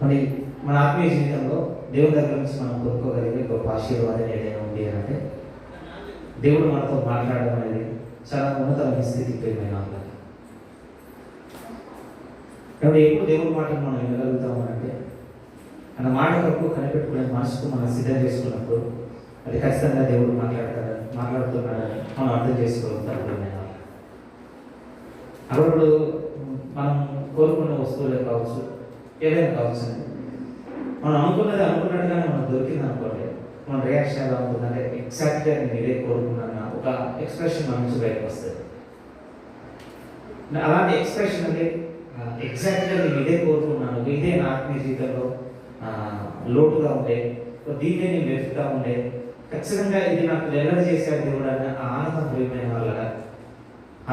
మరి మన ఆత్మీయ జీవితంలో దేవుని దగ్గర నుంచి మనం కోరుకోగలిగే గొప్ప ఆశీర్వాదం ఏదైనా ఉంది అంటే దేవుడు మనతో మాట్లాడడం అనేది చాలా ఉన్నతమైన స్థితికి ప్రియమైన కాబట్టి ఎప్పుడు దేవుడి మాటలు మనం వినగలుగుతాము అంటే మన మాట కొరకు కనిపెట్టుకునే మనసుకు మనం సిద్ధం చేసుకున్నప్పుడు అది ఖచ్చితంగా దేవుడు మాట్లాడుతున్నాడని మనం అర్థం చేసుకోగలుగుతాం. అప్పుడు మనం కోరుకున్న వస్తువులే కావచ్చు, ఏదైనా కావచ్చు, మనం అనుకున్నట్టుగానే మనం దొరికింది అనుకోండి, మన రియాక్షన్ ఎలా ఉంటుందంటే ఎగ్జాక్ట్గా నేను ఇదే కోరుకున్నాను ఒక ఎక్స్ప్రెషన్ మన నుంచి బయటకు వస్తుంది. అలాంటి ఎక్స్ప్రెషన్ అంటే ఎగ్జాక్ట్గా నేను ఇదే కోరుకున్నాను, ఇదే నా ఆత్మీయ జీవితంలో లోటుగా ఉండే, దీన్నే నేను వెతుకుతా ఉండే, ఖచ్చితంగా ఇది నాకు వెల్లడి చేశాడు దేవుడు అన్న ఆనందం ప్రియమైన వాళ్ళగా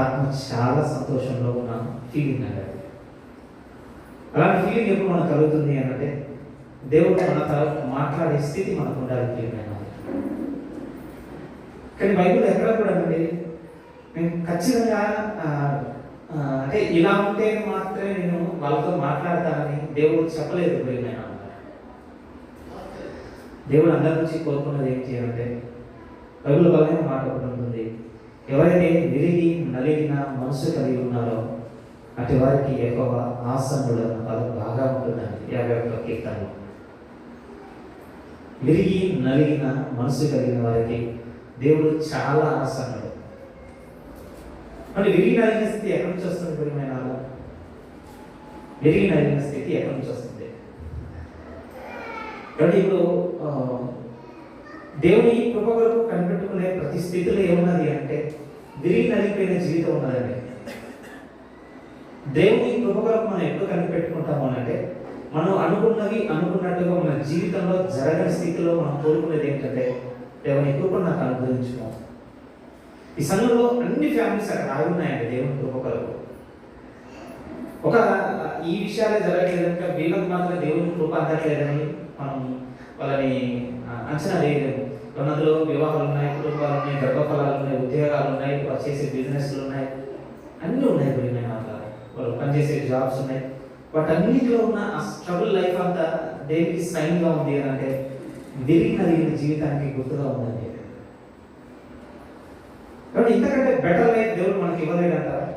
ఆత్మ చాలా సంతోషంలో ఉన్న ఫీలింగ్ అంటే అలాంటి ఫీలింగ్ ఎప్పుడు మనకు కలుగుతుంది అంటే దేవుడు మన తరఫు మాట్లాడే స్థితి మనకు ఉండాలి ప్రియమైన. కానీ బైబిల్ ఎక్కడ కూడా అండి నేను ఖచ్చితంగా అంటే ఇలా ఉంటే మాత్రమే నేను వాళ్ళతో మాట్లాడతానని దేవుడు చెప్పలేదు ప్రియమైన. దేవుడు అందరి నుంచి కోరుకున్నది ఏం చేయాలంటే బైబిల్ బలమైన మాట ఒకటి ఉంటుంది, ఎవరైతే విరిగి నలిగిన మనసు కలిగి ఉన్నారో అటు వారికి ఎక్కువ ఆసన్నుడు అన్న పదం బాగా ఉంటుందండి. 51వ కీర్తనలో విరిగి నలిగిన మనసు కలిగిన వారికి దేవుడు చాలా ఆసన్నుడు. మరి విరిగి నలిగిన స్థితి ఎక్కడి నుంచి వస్తుంది ప్రియమైన? విరిగి నలిగిన స్థితి ఎక్కడి నుంచి వస్తుంది? కాబట్టి ఇప్పుడు దేవుని కృప కొరకు కనిపెట్టుకునే ప్రతి స్థితిలో ఏమున్నది అంటే విరిగి నలిగిపోయిన జీవితం ఉన్నదండి. దేవుని కృప కొరకు మనం ఎప్పుడు కనిపెట్టుకుంటాము అంటే మనం అనుకున్నట్టుగా మన జీవితంలో జరగని స్థితిలో మనం కోరుకునేది ఏంటంటే దేవుని కృప నాకు అనుగ్రహించుకో. ఈ సంఘంలో అన్ని ఫ్యామిలీస్ అక్కడ ఆగి ఉన్నాయండి దేవుని కృప కొరకు. ఒక ఈ విషయాలే జరగలేదంటే వీళ్ళకి మాత్రం దేవుని కృప అందట్లేదని మనం వాళ్ళని అంచనా వేయలేము. అందులో వివాహాలు ఉన్నాయి, కుటుంబాలు ఉన్నాయి, గర్భఫలాలు ఉన్నాయి, ఉద్యోగాలు ఉన్నాయి, వాళ్ళు చేసే బిజినెస్లు ఉన్నాయి, అన్నీ ఉన్నాయి ప్రియమైన. వాళ్ళు పనిచేసే జాబ్స్ ఉన్నాయి. వాటన్నిటిలో ఉన్న ఆ స్ట్రగుల్ లైఫ్ అంతా దేనికి సైన్గా ఉంది అని అంటే విరిగి నలిగిన జీవితానికి గుర్తుగా ఉందండి. కాబట్టి ఇంతకంటే బెటర్ లైఫ్ దేవుడు మనకి ఇవ్వలేదంటారా?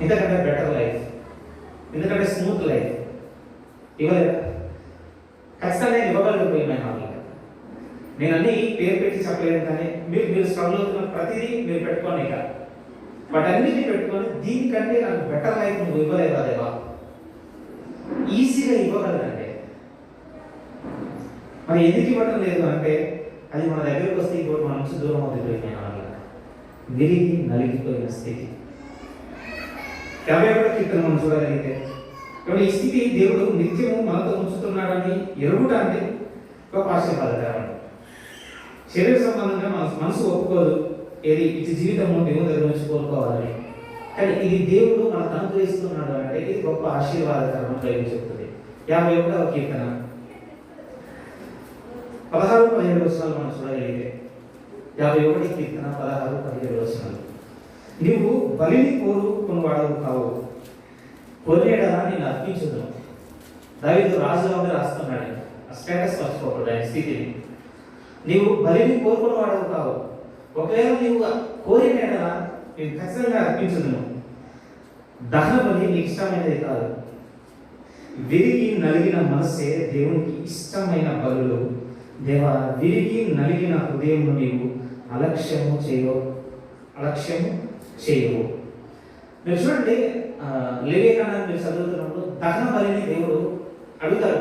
ఇంతకంటే బెటర్ లైఫ్, ఎందుకంటే స్మూత్ లైఫ్ ఇవ్వలేదా? ఖచ్చితంగా ఇవ్వగలిగిపోయినాయి వాళ్ళకి. నేను అన్ని పేరు పెట్టి చెప్పలేను, కానీ మీరు స్ట్రగుల్ అవుతున్న ప్రతిదీ మీరు పెట్టుకోండి. ఇక వాటన్నిటిని పెట్టుకొని దీనికంటే నాకు బెటర్ లైఫ్ నువ్వు ఇవ్వలేవా దేవా? ఈజీగా ఇవ్వగలదండి. మరి ఎందుకు ఇవ్వడం లేదు అంటే అది మన దగ్గరికి వస్తే ఇంకోటి మన నుంచి దూరం అవుతుంది. విరిగి నలిగిపోయిన స్థితి 51వ కీర్తన మనం చూడగలిగితే కాబట్టి ఈ స్థితి దేవుడు నిత్యము మనతో ఉంచుతున్నాడని ఎరుగుటాన్ని ఒక ఆశీర్వాదకరం. శరీర సంబంధంగా మన మనసు ఒప్పుకోదు ఏది ఇటు జీవితము దేవుని దగ్గర నుంచి కోరుకోవాలని, కానీ ఇది దేవుడు మనకు అనుగ్రహిస్తున్నాడు అంటే ఇది గొప్ప ఆశీర్వాదకరం బైబిల్ చెప్తుంది. 51వ కీర్తన 16-17 వచనాలు మనం చూడగలిగితే 51 కీర్తన 16-17 వచనాలు. నువ్వు బలిని కోరుకున్నవాడవు కావు, కొనేడలా నేను అర్పించును. దావీదు రాజుగా ఉండి రాస్తున్నాడు, ఆ స్టేటస్ మర్చిపోకూడదు ఆయన స్థితిని. నీవు బలిని కోరుకున్నవాడవు కావు, ఒకవేళ నీవు కోరినేడలా నేను ఖచ్చితంగా అర్పించును. దహన బలి నీకు ఇష్టమైనది కాదు. విరిగి నలిగిన మనసే దేవునికి ఇష్టమైన బలులు. దేవా, విరిగి నలిగిన హృదయము నీవు అలక్ష్యము చేయవు. మీరు చూడండి, లేవేకాండాన్ని మీరు చదువుతున్నప్పుడు దహన బలిని దేవుడు అడుగుతాడు.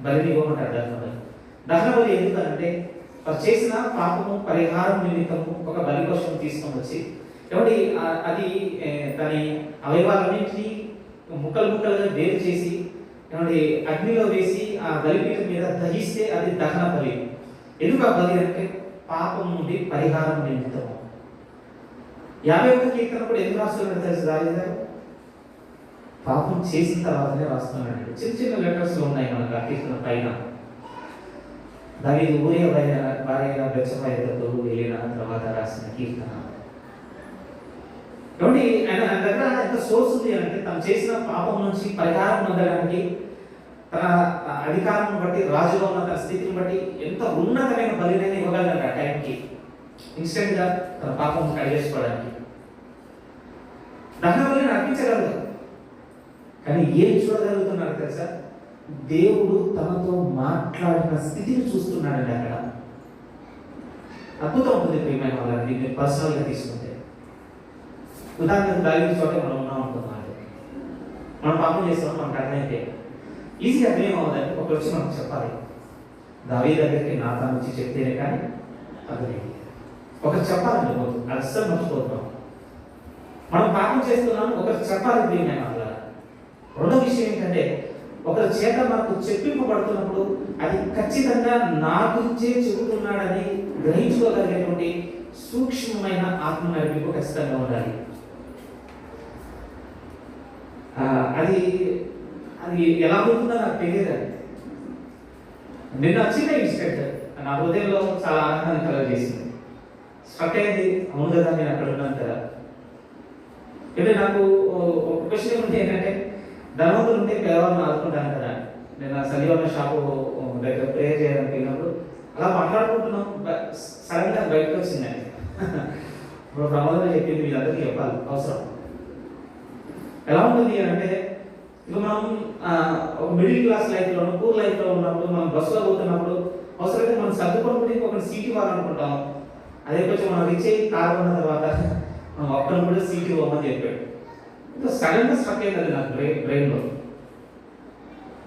బలిని ఇవ్వమంటాడు. దహన బలి ఎందుకంటే వారు చేసిన పాపము పరిహారం నిమిత్తము ఒక బలి పశువును తీసుకొని వచ్చి కాబట్టి అది దాని అవయవాలన్నింటినీ ముక్కలుగా వేరు చేసి ఏమంటే అగ్నిలో వేసి ఆ బలిపీఠం మీద దహిస్తే అది దహన బలి. ఎందుకు ఆ బలి అంటే పాపం నుండి పరిహారం నిమిత్తము. 51వ కీర్తన కూడా ఎందుకు రాస్తున్నాడు తెలుసు దావీదు గారు? పాపం చేసిన తర్వాతనే రాస్తున్నాడు. చిన్న లెటర్స్ ఉన్నాయి మనకు ఆ కీర్తన పైన. దావీదు ఊరియా భార్య బెత్షెబతో వెళ్ళిన తర్వాత రాసిన కీర్తన. కాబట్టి ఆయన దగ్గర ఎంత సోర్స్ ఉంది అంటే తను చేసిన పాపం నుంచి పరిహారం పొందడానికి, తన అధికారం బట్టి, రాజులో ఉన్న తన స్థితిని బట్టి ఎంత ఉన్నతమైన బలినైనా ఇవ్వగలడు ఆ టైంకి, ఇన్స్టెంట్గా తన పాపం కడిగేసుకోవడానికి దహన బలిని అర్పించగలదు. కానీ ఏం చూడగలుగుతున్నాడు తెలుసా? దేవుడు తనతో మాట్లాడిన స్థితిని చూస్తున్నాడండి. అక్కడ అద్భుతం ఉంటుంది ప్రియమైన వాళ్ళని మీరు పర్సనల్గా తీసుకుంటే. ఉదాహరణకు దావీదు చోట మనం ఉన్నాం అనుకున్నాం, మనం పాపం చేస్తాం, మనకు అర్థమైతే ఈజీగా అర్థం అవ్వదండి. ఒకరు వచ్చి మనకు చెప్పాలి, దావీదు దగ్గరికి నాతాను వచ్చి చెప్తేనే కానీ అర్థమైంది. ఒకరు చెప్పాలండి, అది అస్సలు మర్చిపోతున్నాం. మనం పాపం చేస్తున్నాం, ఒకరు చెప్పాలి ప్రియమైన వాళ్ళ. రెండో విషయం ఏంటంటే, ఒకరి చేత మనకు చెప్పింపబడుతున్నప్పుడు అది ఖచ్చితంగా నా గురించే చెబుతున్నాడని గ్రహించుకోగలిగేటువంటి సూక్ష్మమైన ఆత్మ నడిపింపు ఖచ్చితంగా ఉండాలి. అది అది ఎలా ఉంటుందో నాకు తెలియదండి. నిన్న చిన్న ఇన్సిడెంట్ నా హృదయంలో చాలా ఆనందాన్ని కలగజేసింది. స్ట్రక్ అయింది, అవును కదా నేను అక్కడ ఉన్నాను కదా. అంటే నాకు ఒక క్వశ్చన్ ఉంటే ఏంటంటే, ధనవంతులు ఉంటే పేదవాళ్ళని ఆదుకుంటాను కదా. నేను ఆ సలీవన్న షాపు దగ్గర ప్రేయర్ చేయడానికి వెళ్ళినప్పుడు అలా మాట్లాడుకుంటున్నాం, సడన్గా బయటకు వచ్చింది. ఇప్పుడు ప్రమాదంగా చెప్పింది వీళ్ళందరికీ చెప్పాలి, అవసరం. ఎలా ఉంటుంది అంటే, ఇక మనం ఒక మిడిల్ క్లాస్ లైఫ్లోనూ పూర్ లైఫ్లో ఉన్నప్పుడు మనం బస్సులో పోతున్నప్పుడు అవసరమైతే మనం సర్దుకొని ఒక సీట్ ఇవ్వాలనుకుంటాం. అదే కొంచెం మనం రిచ్ అయ్యి కారు ఉన్న తర్వాత మనం ఒక్కరిని కూడా సీట్ ఇవ్వమని చెప్పాడు. ఇంకా సడన్గా స్ట్రక్ అయింది నాకు బ్రెయిన్లో.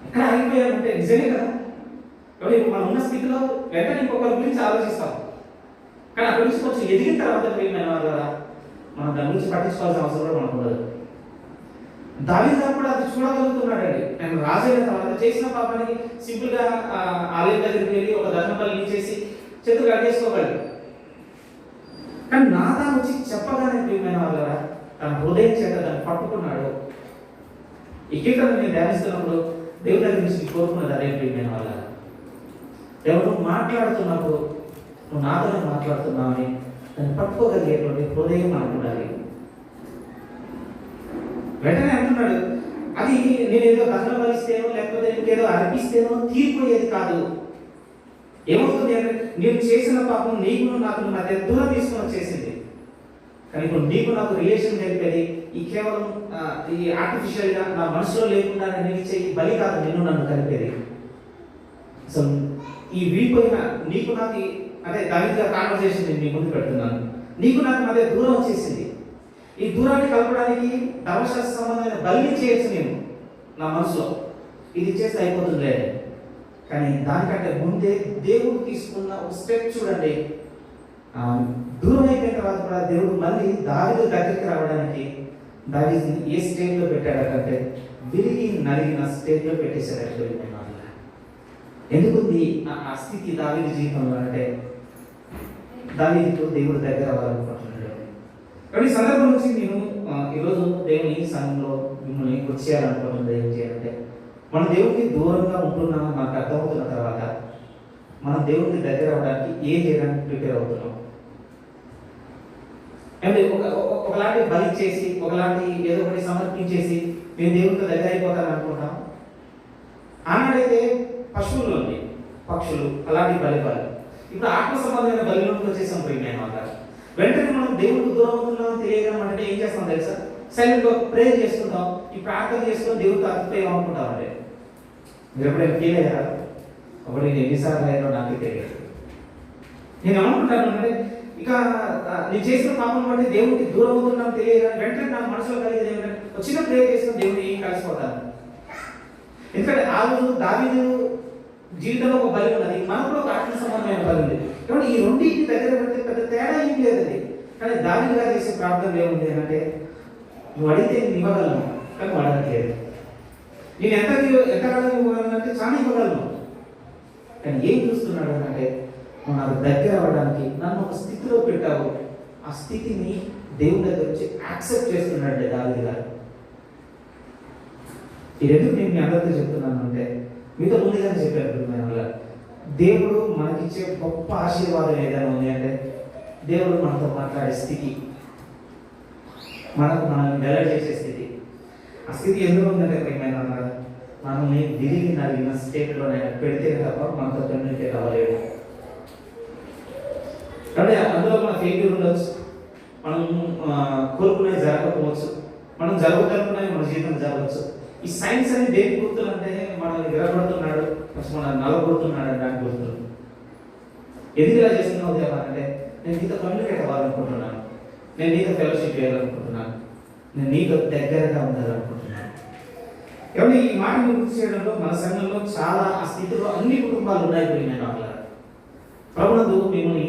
ఎక్కడ ఆగిపోయారంటే నిజమే కదా. కాబట్టి మనం ఉన్న స్థితిలో వెంటనే ఇంకొకరి గురించి ఆలోచిస్తాం. కానీ అక్కడి నుంచి కొంచెం ఎదిగిన తర్వాత ప్రియమైన వాళ్ళ మనం దాని గురించి పట్టించుకోవాల్సిన అవసరం కూడా మనకు ఉండదు. దావీదు గారు కూడా అది చూడగలుగుతున్నాడండి. నేను రాజైన తర్వాత చేసిన పాపానికి సింపుల్గా ఆలయం దగ్గరికి వెళ్ళి ఒక దర్శనపల్లి ఇచ్చేసి చేతులు కట్టేసుకోగలడు. కానీ నాతాను వచ్చి చెప్పగానే ప్రియమైన వాళ్ళ తన హృదయం చేత దాన్ని పట్టుకున్నాడు. ఈ కీర్తన నేను ధ్యానిస్తున్నప్పుడు దేవుడి దగ్గర నుంచి కోరుకున్నది అదే ప్రియమైన వాళ్ళ. ఎవరు మాట్లాడుతున్నప్పుడు నువ్వు నాతోనే మాట్లాడుతున్నావు అని దాన్ని పట్టుకోగలిగేటువంటి హృదయం మనకు ఉండాలి. వెంటనే అంటున్నాడు, అది నేనేదో దహన బలిస్తేనో లేకపోతే ఇంకేదో అర్పిస్తేనో తీరిపోయేది కాదు. ఏమవుతుంది అంటే, నేను చేసిన పాపం నీకు నాకు నా దగ్గర దూరం తీసుకొని వచ్చేసింది. కానీ ఇప్పుడు నీకు నాకు రిలేషన్ జరిపేది ఈ కేవలం ఈ ఆర్టిఫిషియల్గా నా మనసులో లేకుండా నేను ఇచ్చే ఈ బలి కాదు, నిన్ను నన్ను కలిపేది. సో ఈ వీడిపోయిన నీకు నాకు అంటే దావీదు గారి కాన్వర్సేషన్ నేను మీ ముందు పెడుతున్నాను. నీకు నాకు మధ్య దూరం వచ్చేసింది. ఈ దూరాన్ని కలపడానికి ధర్మశాస్త్ర సంబంధమైన బలిని చేయొచ్చు నేను నా మనసులో, ఇది చేస్తే అయిపోతుందిలే. కానీ దానికంటే ముందే దేవుడు తీసుకున్న ఒక స్టెప్ చూడండి. దూరం అయిపోయిన తర్వాత కూడా దేవుడు మళ్ళీ దావీదు దగ్గరికి రావడానికి దావీదుని ఏ స్టేజ్లో పెట్టాడంటే విరిగి నలిగిన స్టేజ్లో పెట్టేశాడు. ఎందుకుంది ఆ స్థితి దావీదు జీవితంలో అంటే, దావీదుకు దేవుడు దగ్గర అవ్వాలనుకుంటున్నాడు. కాబట్టి సందర్భం నుంచి నేను ఈరోజు దేవుని సంఘంలో మిమ్మల్ని వచ్చేయాలనుకుంటున్నది ఏం చేయాలంటే, మనం దేవుడికి దూరంగా ఉంటున్నామని మనకు అర్థమవుతున్న తర్వాత మనం దేవుడికి దగ్గర అవ్వడానికి ఏం చేయడానికి ప్రిపేర్ అవుతున్నాం. అంటే ఒకలాంటి బలి చేసి ఒకలాంటి ఏదో ఒకటి సమర్పించేసి నేను దేవుడితో దగ్గర అయిపోతాను అనుకుంటాం. ఆనాడైతే పశువుల్లోని పక్షులు అలాంటి బలి. ఇప్పుడు ఆత్మ సంబంధమైన బలిలోకి వచ్చేసాం పోయినాయి మాట. వెంటనే మనం దేవుడికి దూరం అవుతున్నామని తెలియడం అంటే ఏం చేస్తాం తెలుసా? సైలెంట్గా ప్రేయర్ చేసుకుంటాం, ఈ ప్రార్థన చేసుకొని దేవుడితో అతిపోయాం అనుకుంటాం. అంటే మీరు ఎప్పుడైనా ఫీల్ అయ్యారా? అప్పుడు నేను ఎన్నిసార్లు అయ్యారో నాకు తెలియదు. నేను ఏమనుకుంటాను అంటే, ఇక నేను చేసిన పాపం బట్టి దేవుడికి దూరం అవుతున్నాను తెలియదు. వెంటనే నా మనసులో కలిగేది ఏమిటంటే, ఒక చిన్న ప్రేయర్ చేసుకుని దేవుడిని ఏం కలిసిపోతాను. ఎందుకంటే ఆ రోజు దావీదు జీవితంలో ఒక బలి ఉన్నది, మనకు కూడా ఒక ఆత్మ సంబంధమైన బలి ఉంది. కాబట్టి ఈ రెండింటి దగ్గర పెడితే పెద్ద తేడా ఏం లేదండి. కానీ దావీదు గారు చేసే ప్రార్థన ఏముంది అంటే, నువ్వు అడిగితే నేను ఇవ్వగలను, కానీ నువ్వు అడగట్లేదు. నేను ఎంతకాలం ఇవ్వగలను అంటే చాలా ఇవ్వగలను. కానీ ఏం చూస్తున్నాడు అంటే, నువ్వు నాకు దగ్గర అవ్వడానికి నన్ను ఒక స్థితిలో పెట్టావు. ఆ స్థితిని దేవుడి దగ్గర వచ్చి యాక్సెప్ట్ చేస్తున్నాడు దావీదు గారు. ఇది ఎందుకు నేను మీ అందరితో చెప్తున్నాను అంటే, మీతో ముందుగానే చెప్పాను, దేవుడు మనకిచ్చే గొప్ప ఆశీర్వాదం ఏదైనా ఉంది అంటే దేవుడు మనతో మాట్లాడే స్థితి. మనల్ని వెల్లడి చేసే స్థితి. ఆ స్థితి ఎందుకు ఉందంటే ప్రియమైన మనల్ని విరిగి నలిగిన స్టేట్లోనే పెడితే తప్ప మనతో కమ్యూనికేట్ అవ్వలేదు. కాబట్టి అందులో మన ఫెయిల్యూర్ ఉండొచ్చు, మనం కోరుకునేది జరగకపోవచ్చు, మనం జరుగుతున్నది మన జీవితం జరగవచ్చు. ఈ సైన్స్ అనేది దేనికి గుర్తులు అంటే మనల్ని విరగొడుతున్నాడు, మనల్ని నలగొడుతున్నాడు అని దానికి గుర్తులు. ఎందుకు ఇలా చేస్తున్నావు దేవా అంటే నేను నీతో కమ్యూనికేట్ అవ్వాలనుకుంటున్నాను, నేను నీతో ఫెలోషిప్ చేయాలనుకుంటున్నాను, నేను నీతో దగ్గరగా ఉండాలనుకుంటున్నాను. కాబట్టి ఈ మాటను గుర్తు చేయడంలో మన సంఘంలో చాలా ఆ స్థితిలో అన్ని కుటుంబాలు ఉన్నాయి. నేను అట్లా ప్రభునందు మిమ్మల్ని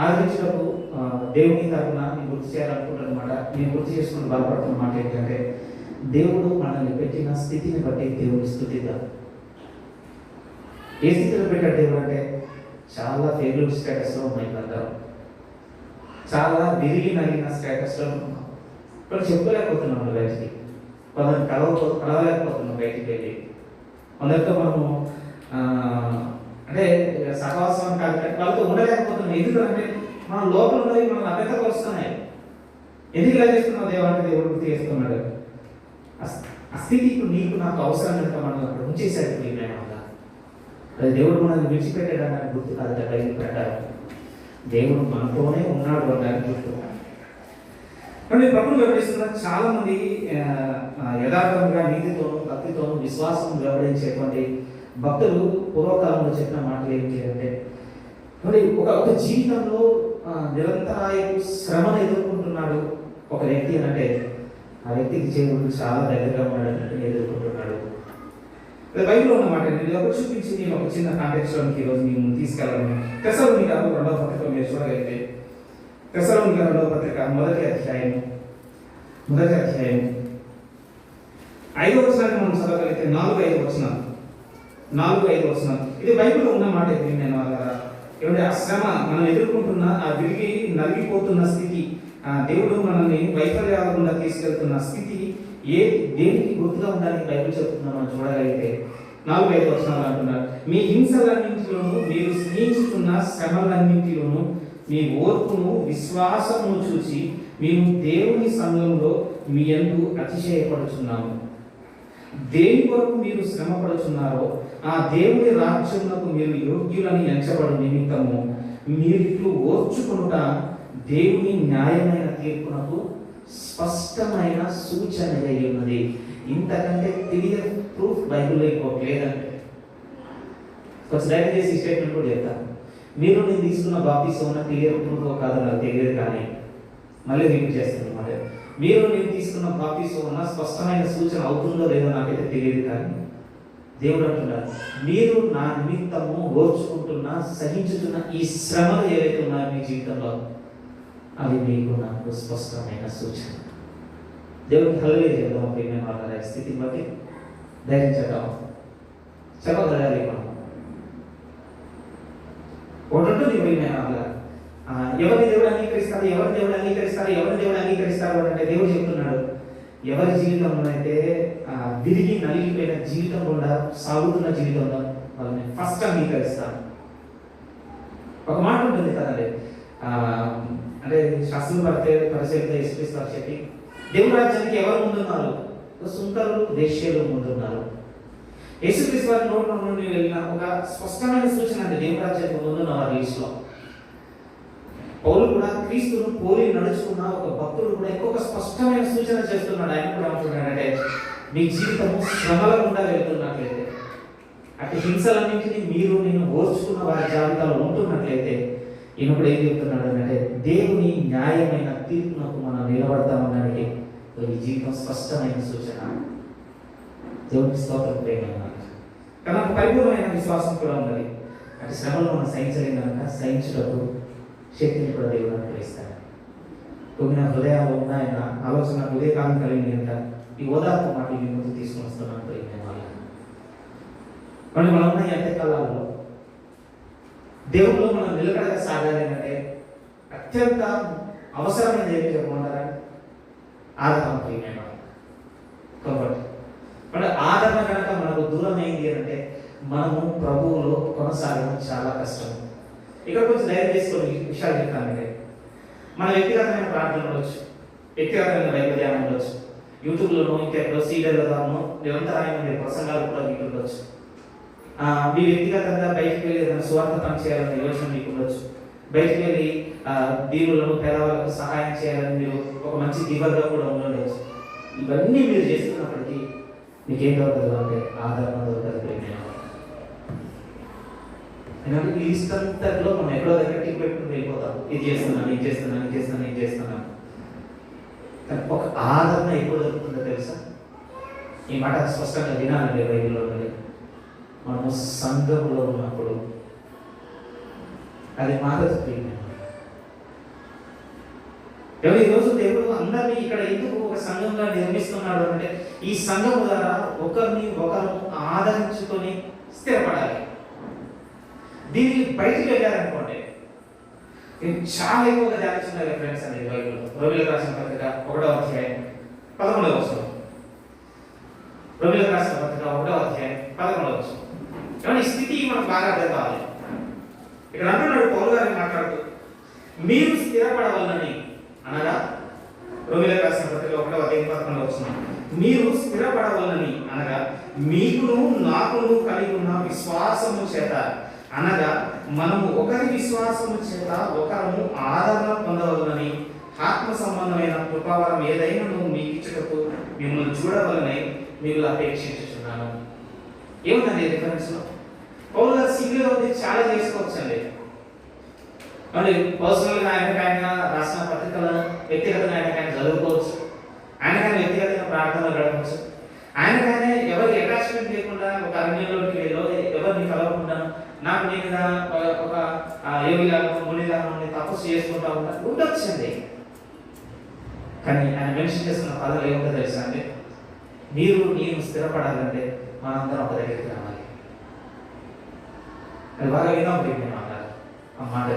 ఆదరించడము దేవుని తరఫున నేను గుర్తు చేయాలనుకుంటున్నమాట. నేను గుర్తు చేసుకుని బలపడుతున్న మాట ఏంటంటే దేవుడు మనల్ని పెట్టిన స్థితిని బట్టి దేవుని స్తుతిద్దాం. ఏ స్థితిలో పెట్టాడు దేవుడు అంటే చాలా ఫెయిల్యూర్ స్టేటస్లో ఉన్నాయి అందరం, చాలా విరిగి నలిగిన స్టేటస్లో ఉన్నాం. ఇప్పుడు చెప్పుకోలేకపోతున్నాం బయటికి, కొందరు కలవలేకపోతున్నాం బయటికి వెళ్ళి, కొందరితో మనము అంటే సహవాసం కాదు వాళ్ళతో ఉండలేకపోతున్నాం. ఎందుకంటే మన లోపల ఉన్నవి మనం అభ్యతపరుస్తున్నాయి. ఎందుకు ఇలా చేస్తున్నావు దేవా అంటే దేవుడు గుర్తు చేస్తున్నాడు. ఆ స్థితికి నీకు నాకు అవసరం కనుక మనం అక్కడ ఉంచేసాడు. అది దేవుడు మనల్ని విడిచిపెట్టాడని గుర్తు కాదు, బయలు పెట్టారు. దేవుడు మనతోనే ఉన్నాడు అన్నది గుర్తు. కానీ ప్రభుత్వం వెంబడిస్తున్న చాలా మంది యథార్థంగా నీతితోనూ భక్తితోనూ విశ్వాసం వెంబడించేటువంటి భక్తులు పూర్వకాలంలో చెప్పిన మాటలు ఏంటి అంటే మరి ఒక జీవితంలో నిరంతరాయకు శ్రమను ఎదుర్కొంటున్నాడు ఒక వ్యక్తి అని అంటే ఆ వ్యక్తికి దేవుడు చాలా దగ్గరగా ఉన్నాడని ఎదుర్కొంటున్నాడు. బైబిల్లో ఉన్నమాట నేను ఒకటి చూపించి నేను ఒక చిన్న కాంటెక్స్లోనికి ఈరోజు నేను తీసుకెళ్ళాను. తెస్సలోనిక 2వ పత్రిక మీరు చూడగలిగితే తెస్సలోనిక 2వ పత్రిక మొదటి అధ్యాయం 5వ వచనాన్ని మనం చదవగలిగితే 4-5 వచనాలు ఇది బైబిల్లో ఉన్న మాట. నేను ఏమంటే ఆ శ్రమ మనం ఎదుర్కొంటున్న ఆ విరిగి నలిగిపోతున్న స్థితి, దేవుడు మనల్ని వైఫల్యాలకుండా తీసుకెళ్తున్న స్థితి దేనికి గుర్తుగా ఉండాలని బైబిల్ చెప్తున్నా మనం చూడగలిగితే 4-5 వచనాలు అంటున్నారు. మీ హింసలన్నింటిలోనూ మీరు స్నేహితున్న శ్రమలన్నింటిలోనూ మీ ఓర్పును విశ్వాసమును చూసి మేము దేవుని సంఘంలో మీ యందు అతిశయపడుచున్నాము. దేని కొరకు మీరు శ్రమ పడుచున్నారో ఆ దేవుని రాజ్యమునకు మీరు యోగ్యులని ఎంచబడు నిమిత్తము మీరిట్లు ఓర్చుకొనుట దేవుని న్యాయమైన తీర్పునకు స్పష్టమైన సూచన అయి ఉన్నది. ఇంతకంటే క్లియర్ ప్రూఫ్ బైబిల్లో ఇంకోటి లేదంటే కొంచెం డైరెక్ట్ చేసి స్టేట్మెంట్ కూడా చెప్తాను. మీరు నేను తీసుకున్న బాప్టిజం ఉన్న క్లియర్ ప్రూఫ్ కాదు నాకు తెలియదు, కానీ మళ్ళీ రిపీట్ చేస్తాను అన్నమాట. మీరు నేను తీసుకున్న బాప్టిజం ఉన్న స్పష్టమైన సూచన అవుతుందో లేదో నాకైతే తెలియదు, కానీ దేవుడు అంటున్నారు మీరు నా నిమిత్తము ఓర్చుకుంటున్న సహించుతున్న ఈ శ్రమలు ఏవైతే ఉన్నాయో మీ జీవితంలో అవి మీకు నాకు స్పష్టమైన సూచన. దేవుడికి హల్లెలూయా చెప్దాం. ప్రియమైన వాళ్ళ స్థితిని బట్టి ధైర్యం చెప్పగలగాలి. మనం ఒకటి ప్రియమైన వాళ్ళ ఎవరిని దేవుడు అంగీకరిస్తారు, ఎవరిని దేవుడు అంగీకరిస్తారు అంటే దేవుడు చెప్తున్నాడు ఎవరి జీవితంలో అయితే విరిగి నలిగిపోయిన జీవితం కూడా సాగుతున్న జీవితంలో వాళ్ళని ఫస్ట్ అంగీకరిస్తాను. ఒక మాట ఉంటుంది కదండి, అంటే శాస్త్రం పడితే పరిశీలిత ఇస్తారు చెప్పి దేవుని రాజ్యానికి ఎవరు ముందున్నారు? సుంకరులు వేశ్యలు ముందున్నారు. యేసుక్రీస్తు వారి నోట్లో నుండి వెళ్ళిన ఒక స్పష్టమైన సూచన అంటే దేవుని రాజ్యానికి ముందున్న వారి లిస్టులో పౌలు కూడా క్రీస్తును పోలి నడుచుకున్న ఒక భక్తుడు కూడా ఇంకొక స్పష్టమైన సూచన చేస్తున్నాడు. ఆయన కూడా ఏమంటున్నాడంటే మీ జీవితము శ్రమల గుండా వెళ్తున్నట్లయితే, అటు హింసలన్నింటినీ మీరు నేను ఓర్చుకున్న వారి జాబితాలో ఉంటున్నట్లయితే ఈయన కూడా ఏం చెప్తున్నాడు అంటే దేవుని న్యాయమైన తీర్పునకు మనం నిలబడతామన్నది ఈ జీవితం స్పష్టమైన సూచన. దేవునికి స్తోత్రం. కానీ ఒక పరిపూర్ణమైన విశ్వాసం కూడా ఉన్నది. అటు శ్రమలు మనం సహించలేం కనుక సహించుటకు శక్తిని కూడా దేవుడు అనుగ్రహిస్తాడు. కొన్ని హృదయాలు ఉన్నాయన్న ఆలోచన హృదయకాలం కలిగింది కనుక ఈ ఓదార్పు మాట మీ ముందు తీసుకొని వస్తున్నాను. వాళ్ళు మనం ఉన్న ఎంతకాలాల్లో దేవుళ్ళు మనం నిలకడగా సాగాలి అంటే అత్యంత అవసరమైన ఏమి చెప్పమంటారా? ఆదరణ. కాబట్టి మన ఆదరణ కనుక మనకు దూరం అయింది అంటే మనము ప్రభువులో కొనసాగడం చాలా కష్టం. ఇక్కడ కొంచెం ధైర్యం చేసుకొని విషయాలు చెప్తానంటే మన వ్యక్తిగతమైన ప్రార్థన ఉండొచ్చు, వ్యక్తిగతంగా బైబిల్ ధ్యానం ఉండొచ్చు, యూట్యూబ్లోనూ ఇంకెక్కడో సీరియల్ ద్వారానో నిరంతరాయంగా మీరు ప్రసంగాలు కూడా మీకు ఉండొచ్చు. మీ వ్యక్తిగతంగా బయటికి వెళ్ళి ఏదైనా స్వార్థ పని చేయాలనే యోచన మీకు ఉండొచ్చు. బయటికి వెళ్ళి దీవులను పేదవాళ్ళకు సహాయం చేయాలని మీరు ఒక మంచి గివర్గా కూడా ఉండవచ్చు. ఇవన్నీ మీరు చేస్తున్నప్పటికీ మీకేం దొరకదు అంటే ఆదరణ దొరకదు. ఎందుకంటే ఈ లిస్ట్ అంతట్లో మనం ఎక్కడో దగ్గర టిక్ పెట్టుకుని వెళ్ళిపోతాం. ఇది చేస్తున్నాను, ఇది చేస్తున్నాను, ఇది చేస్తున్నాను, ఇది చేస్తున్నాను. కానీ ఒక ఆదరణ ఎప్పుడు దొరుకుతుందో తెలుసా? ఈ మాట స్పష్టంగా వినాలండి బైబిల్లో. మనము సంఘంలో ఉన్నప్పుడు అది మారదు. ఈరోజు దేవుడు అందరినీ ఇక్కడ ఎందుకు ఒక సంఘంగా నిర్మిస్తున్నాడు అంటే ఈ సంఘం ద్వారా ఒకరిని ఒకరు ఆదరించుకొని స్థిరపడాలి. దీనికి బయటికి వెళ్ళారనుకోండి, చాలా ఎక్కువగా ధ్యానిస్తున్న రిఫరెన్స్ అనేది బైబిల్లో. రోమిలకు రాసిన పత్రిక 1వ అధ్యాయం 11వ వచనం. రోమిలకు రాసిన పత్రిక 1వ అధ్యాయం 11వ వచనం. కానీ స్థితి మనకు బాగా అర్థం కావాలి. ఇక్కడ అంటున్నాడు పౌలు గారిని మాట్లాడుతూ, మీరు స్థిరపడవాలని అనగా, రోమిలకు రాసిన పత్రిక 1వ అధ్యాయం 11వ వచనం, మీరు స్థిరపడవాలని అనగా మీకును నాకును కలిగి ఉన్న విశ్వాసము చేత, అనగా మనము ఒకరి విశ్వాసము చేత ఒకరము ఆదరణ పొందవలనని ఆత్మ సంబంధమైన కృపావరం ఏదైనా మీకు ఇచ్చుటకు మిమ్మల్ని చూడవలనై మీకు అపేక్షించుచున్నాను. ఏముందండి రిఫరెన్స్ లో? పౌలు గారు సింగిల్గా ఉంది చాలా చేసుకోవచ్చండి. మరి పర్సనల్గా ఆయన రాసిన పత్రికలను వ్యక్తిగతంగా ఆయన చదువుకోవచ్చు, ఆయనకైనా వ్యక్తిగతంగా ప్రార్థనలు గడపవచ్చు, ఆయనకైనా ఎవరికి అటాచ్మెంట్ లేకుండా ఒక అరణ్యంలోకి వెళ్ళో ఎవరిని కలవకుండా నాకు నేనుగా ఒక యోగిలాగా మునిలాగా తపస్సు చేసుకుంటా ఉండొచ్చండి. కానీ ఆయన మెన్షన్ చేస్తున్న పదాలు ఏమిటో తెలుసా అండి? మీరు నేను స్థిరపడాలంటే మనందరం ఒక దగ్గరికి రావాలి. అది బాగా విన్నాం ఆ మాట.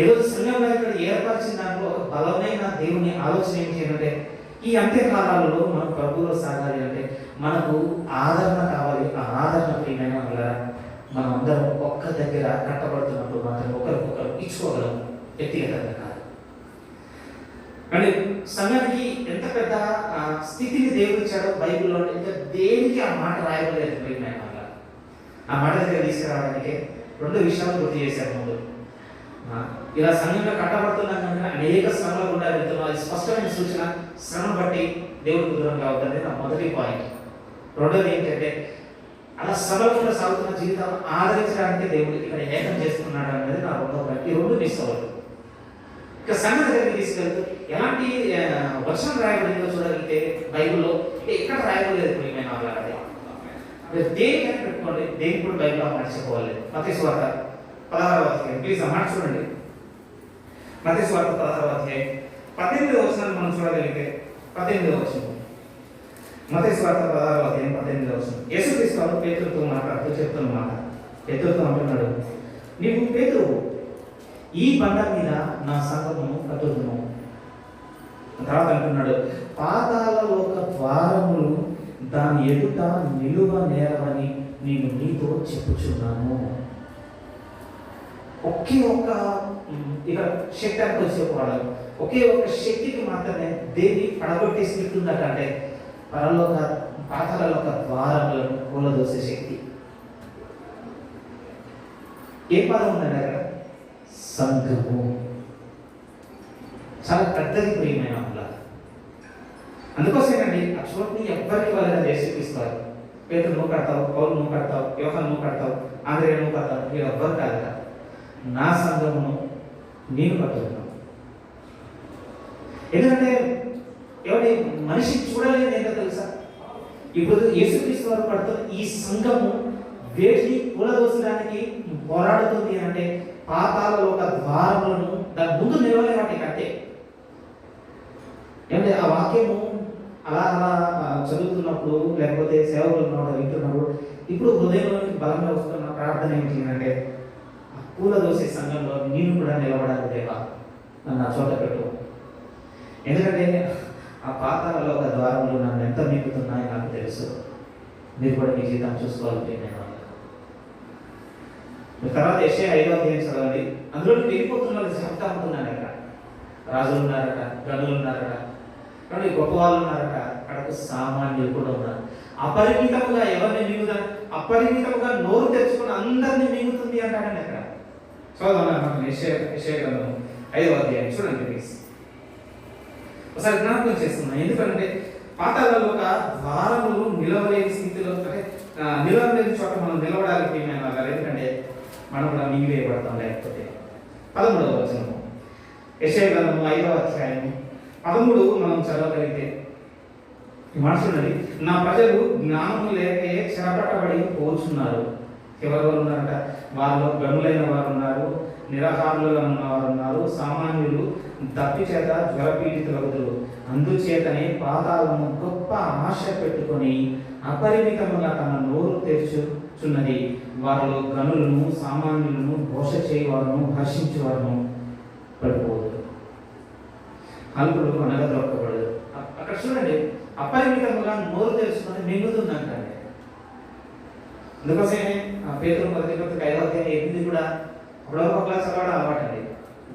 ఈరోజు సంఘంలో ఇక్కడ ఏర్పరిచిన దాంట్లో ఒక బలమైన దేవుని ఆలోచన ఏంటి అంటే, ఈ అంత్యకాలాలలో మనం ప్రభువులో సాగాలి అంటే మనకు ఆదరణ కావాలి. ఆ ఆదరణ ప్రియమైన వల్ల మనం అందరం ఒక్క దగ్గర కట్టబడుతున్నప్పుడు మాత్రం ఒకరికొకరు ఇచ్చుకోగలం, వ్యక్తిగతంగా కాదు. అంటే సంఘానికి ఎంత పెద్ద స్థితిని దేవుడు ఇచ్చాడో బైబిల్లో ఇంకా దేనికి ఆ మాట రాయబడలేదు. ప్రియమైన వల్ల ఆ మాట దగ్గర తీసుకురావడానికి 2 విషయాలు గుర్తు చేశారు. ముందు ఇలా సంఘంగా కట్టబడుతున్నాం కనుక అనేక శ్రమలు గుండా వెళ్తున్నాం. అది స్పష్టమైన సూచన. శ్రమ బట్టి దేవుడికి దూరం కావద్దని నా మొదటి పాయింట్. రెండోది ఏంటంటే అలా శ్రమలు కూడా సాగుతున్న జీవితాలను ఆదరించడానికి దేవుడు ఇక్కడ ఏకం చేస్తున్నాడు అనేది నా రెండో పాయింట్. ఈ 2 మిస్ అవ్వదు. ఇక సంఘం దగ్గరికి తీసుకెళ్తూ ఎలాంటి వచనం రాయబడిందో చూడగలిగితే బైబిల్లో ఎక్కడ రాయబడలేదు. ప్రియమైన వాళ్ళది దేనికని పెట్టుకోండి, దేనికి కూడా బైబిల్లో మర్చిపోవాలి. మత్తయి సువార్త 16వ అధ్యాయం, ప్లీజ్ ఆ మాట చూడండి. మత్తయి సువార్త 16వ అధ్యాయం 18వ వచనాన్ని మనం చూడగలిగితే 18వ వచనం. మత్తయి సువార్త 16వ అధ్యాయం 18వ వచనం. యేసుక్రీస్తు పేతురుతో మాట్లాడుతూ చెప్తున్న మాట. పేతురుతో అంటున్నాడు, నీవు పేతురువు, ఈ బండ మీద నా సంఘమును కట్టుదును. తర్వాత అంటున్నాడు, పాతాళలోక ద్వారములు దాని ఎదుట నిలువ నేరవని నేను నీతో చెప్పుచున్నాను. ఒకే ఒక్క ఇక్కడ శక్తి అంటే వచ్చేవాడు, ఒకే ఒక్క శక్తికి మాత్రమే దేవి పడగొట్టేసి నిట్టుందట. అంటే పరలోక పాతాళలోక ద్వారములను కూలదోసే శక్తి. ఏ పదం ఉందండి అక్కడ? సంఘము. చాలా పెద్దది ప్రియమైన వాళ్ళ. అందుకోసమేనండి ఆ చోటుని ఎవ్వరికి వాళ్ళగా చేసిస్తారు. పేతురు నువ్వు కడతావు, పౌలు నువ్వు కడతావు, యోహాను నువ్వు కడతావు, ఆంధ్రేయ నువ్వు కడతావు, మీరు ఎవ్వరు కాదుగా. నా సంఘమును నేను కట్టుకున్నాను. ఎందుకంటే ఎవరి మనిషి చూడలేదు ఏంటో తెలుసా? ఇప్పుడు యేసుక్రీస్తు వారు కడుతున్న ఈ సంఘము వేటిని కూలదోసడానికి పోరాడుతుంది అంటే పాతాళలోక ద్వారములను దాని ముందు నిలవలే వాటికి అంతే. అంటే ఆ వాక్యము అలా అలా చదువుతున్నప్పుడు లేకపోతే సేవకులు వింటున్నప్పుడు ఇప్పుడు హృదయంలోనికి బలంగా వస్తున్న ప్రార్థన ఏంటి అంటే, కూలదోసే సంఘంలో నేను కూడా నిలబడాలి దేవా, నన్ను ఆ చోట పెట్టు. ఎందుకంటే ఆ పాతాళలోక ద్వారములు నన్ను ఎంత నింపుతున్నాయో నాకు తెలుసు. మీరు కూడా మీ జీవితం చూసుకోవాలి. తర్వాత యెషయా 5వ అధ్యాయం చదవండి. అందులో వెళ్ళిపోతున్న వాళ్ళు చెప్తా ఉంటున్నాను ఇక్కడ. రాజులు ఉన్నారట, గనులు ఉన్నారట, కానీ గొప్ప వాళ్ళు ఉన్నారట, అక్కడకు సామాన్యులు కూడా ఉన్నారు. అపరిమితముగా ఎవరిని మింగుతారు? అపరిమితముగా నోరు తెచ్చుకుని అందరినీ మింగుతుంది అంటాడండి అక్కడ. చదువు యెషయా గ్రంథం 5వ అధ్యాయం చూడండి ప్లీజ్. ఒకసారి జ్ఞాపకం చేస్తున్నాం. ఎందుకంటే పాతాళంలో ఒక ద్వారములు నిలవలేని స్థితిలో, అంటే నిలవలేని చోట మనం నిలవడానికి ఏమైనా కాదు. ఎందుకంటే మనం కూడా మింగివేయబడతాం. లేకపోతే 13వ వచనము యెషయా గ్రంథము 5వ అధ్యాయము 13 మనం చదవగలిగితే మనుషులని, నా ప్రజలు జ్ఞానము లేకే చెరపట్టబడి పోచున్నారు. ఎవరెవరు ఉన్నారట? వారిలో గనులైన వారు ఉన్నారు, నిరాహారులుగా ఉన్నవారు ఉన్నారు, సామాన్యులు దప్పి చేత జ్వరపీడితులగుదురు. అందుచేతనే పాతాళము గొప్ప ఆశ పెట్టుకొని అపరిమితముగా తన నోరు తెరుచుచున్నది. వారిలో గనులను, సామాన్యులను, ఘోష చేయవారును, హర్షించేవారును పడిపోదు. అల్పుడు అనగా దొరకబడదు. అక్కడ చూడండి, అపరిమితముగా నోరు తెలుసుకొని మింగుతుందంటే. అందుకోసమే పేతురు 1:5 కూడా అప్పుడొక క్లాస్ చదవడం అలవాటు అండి.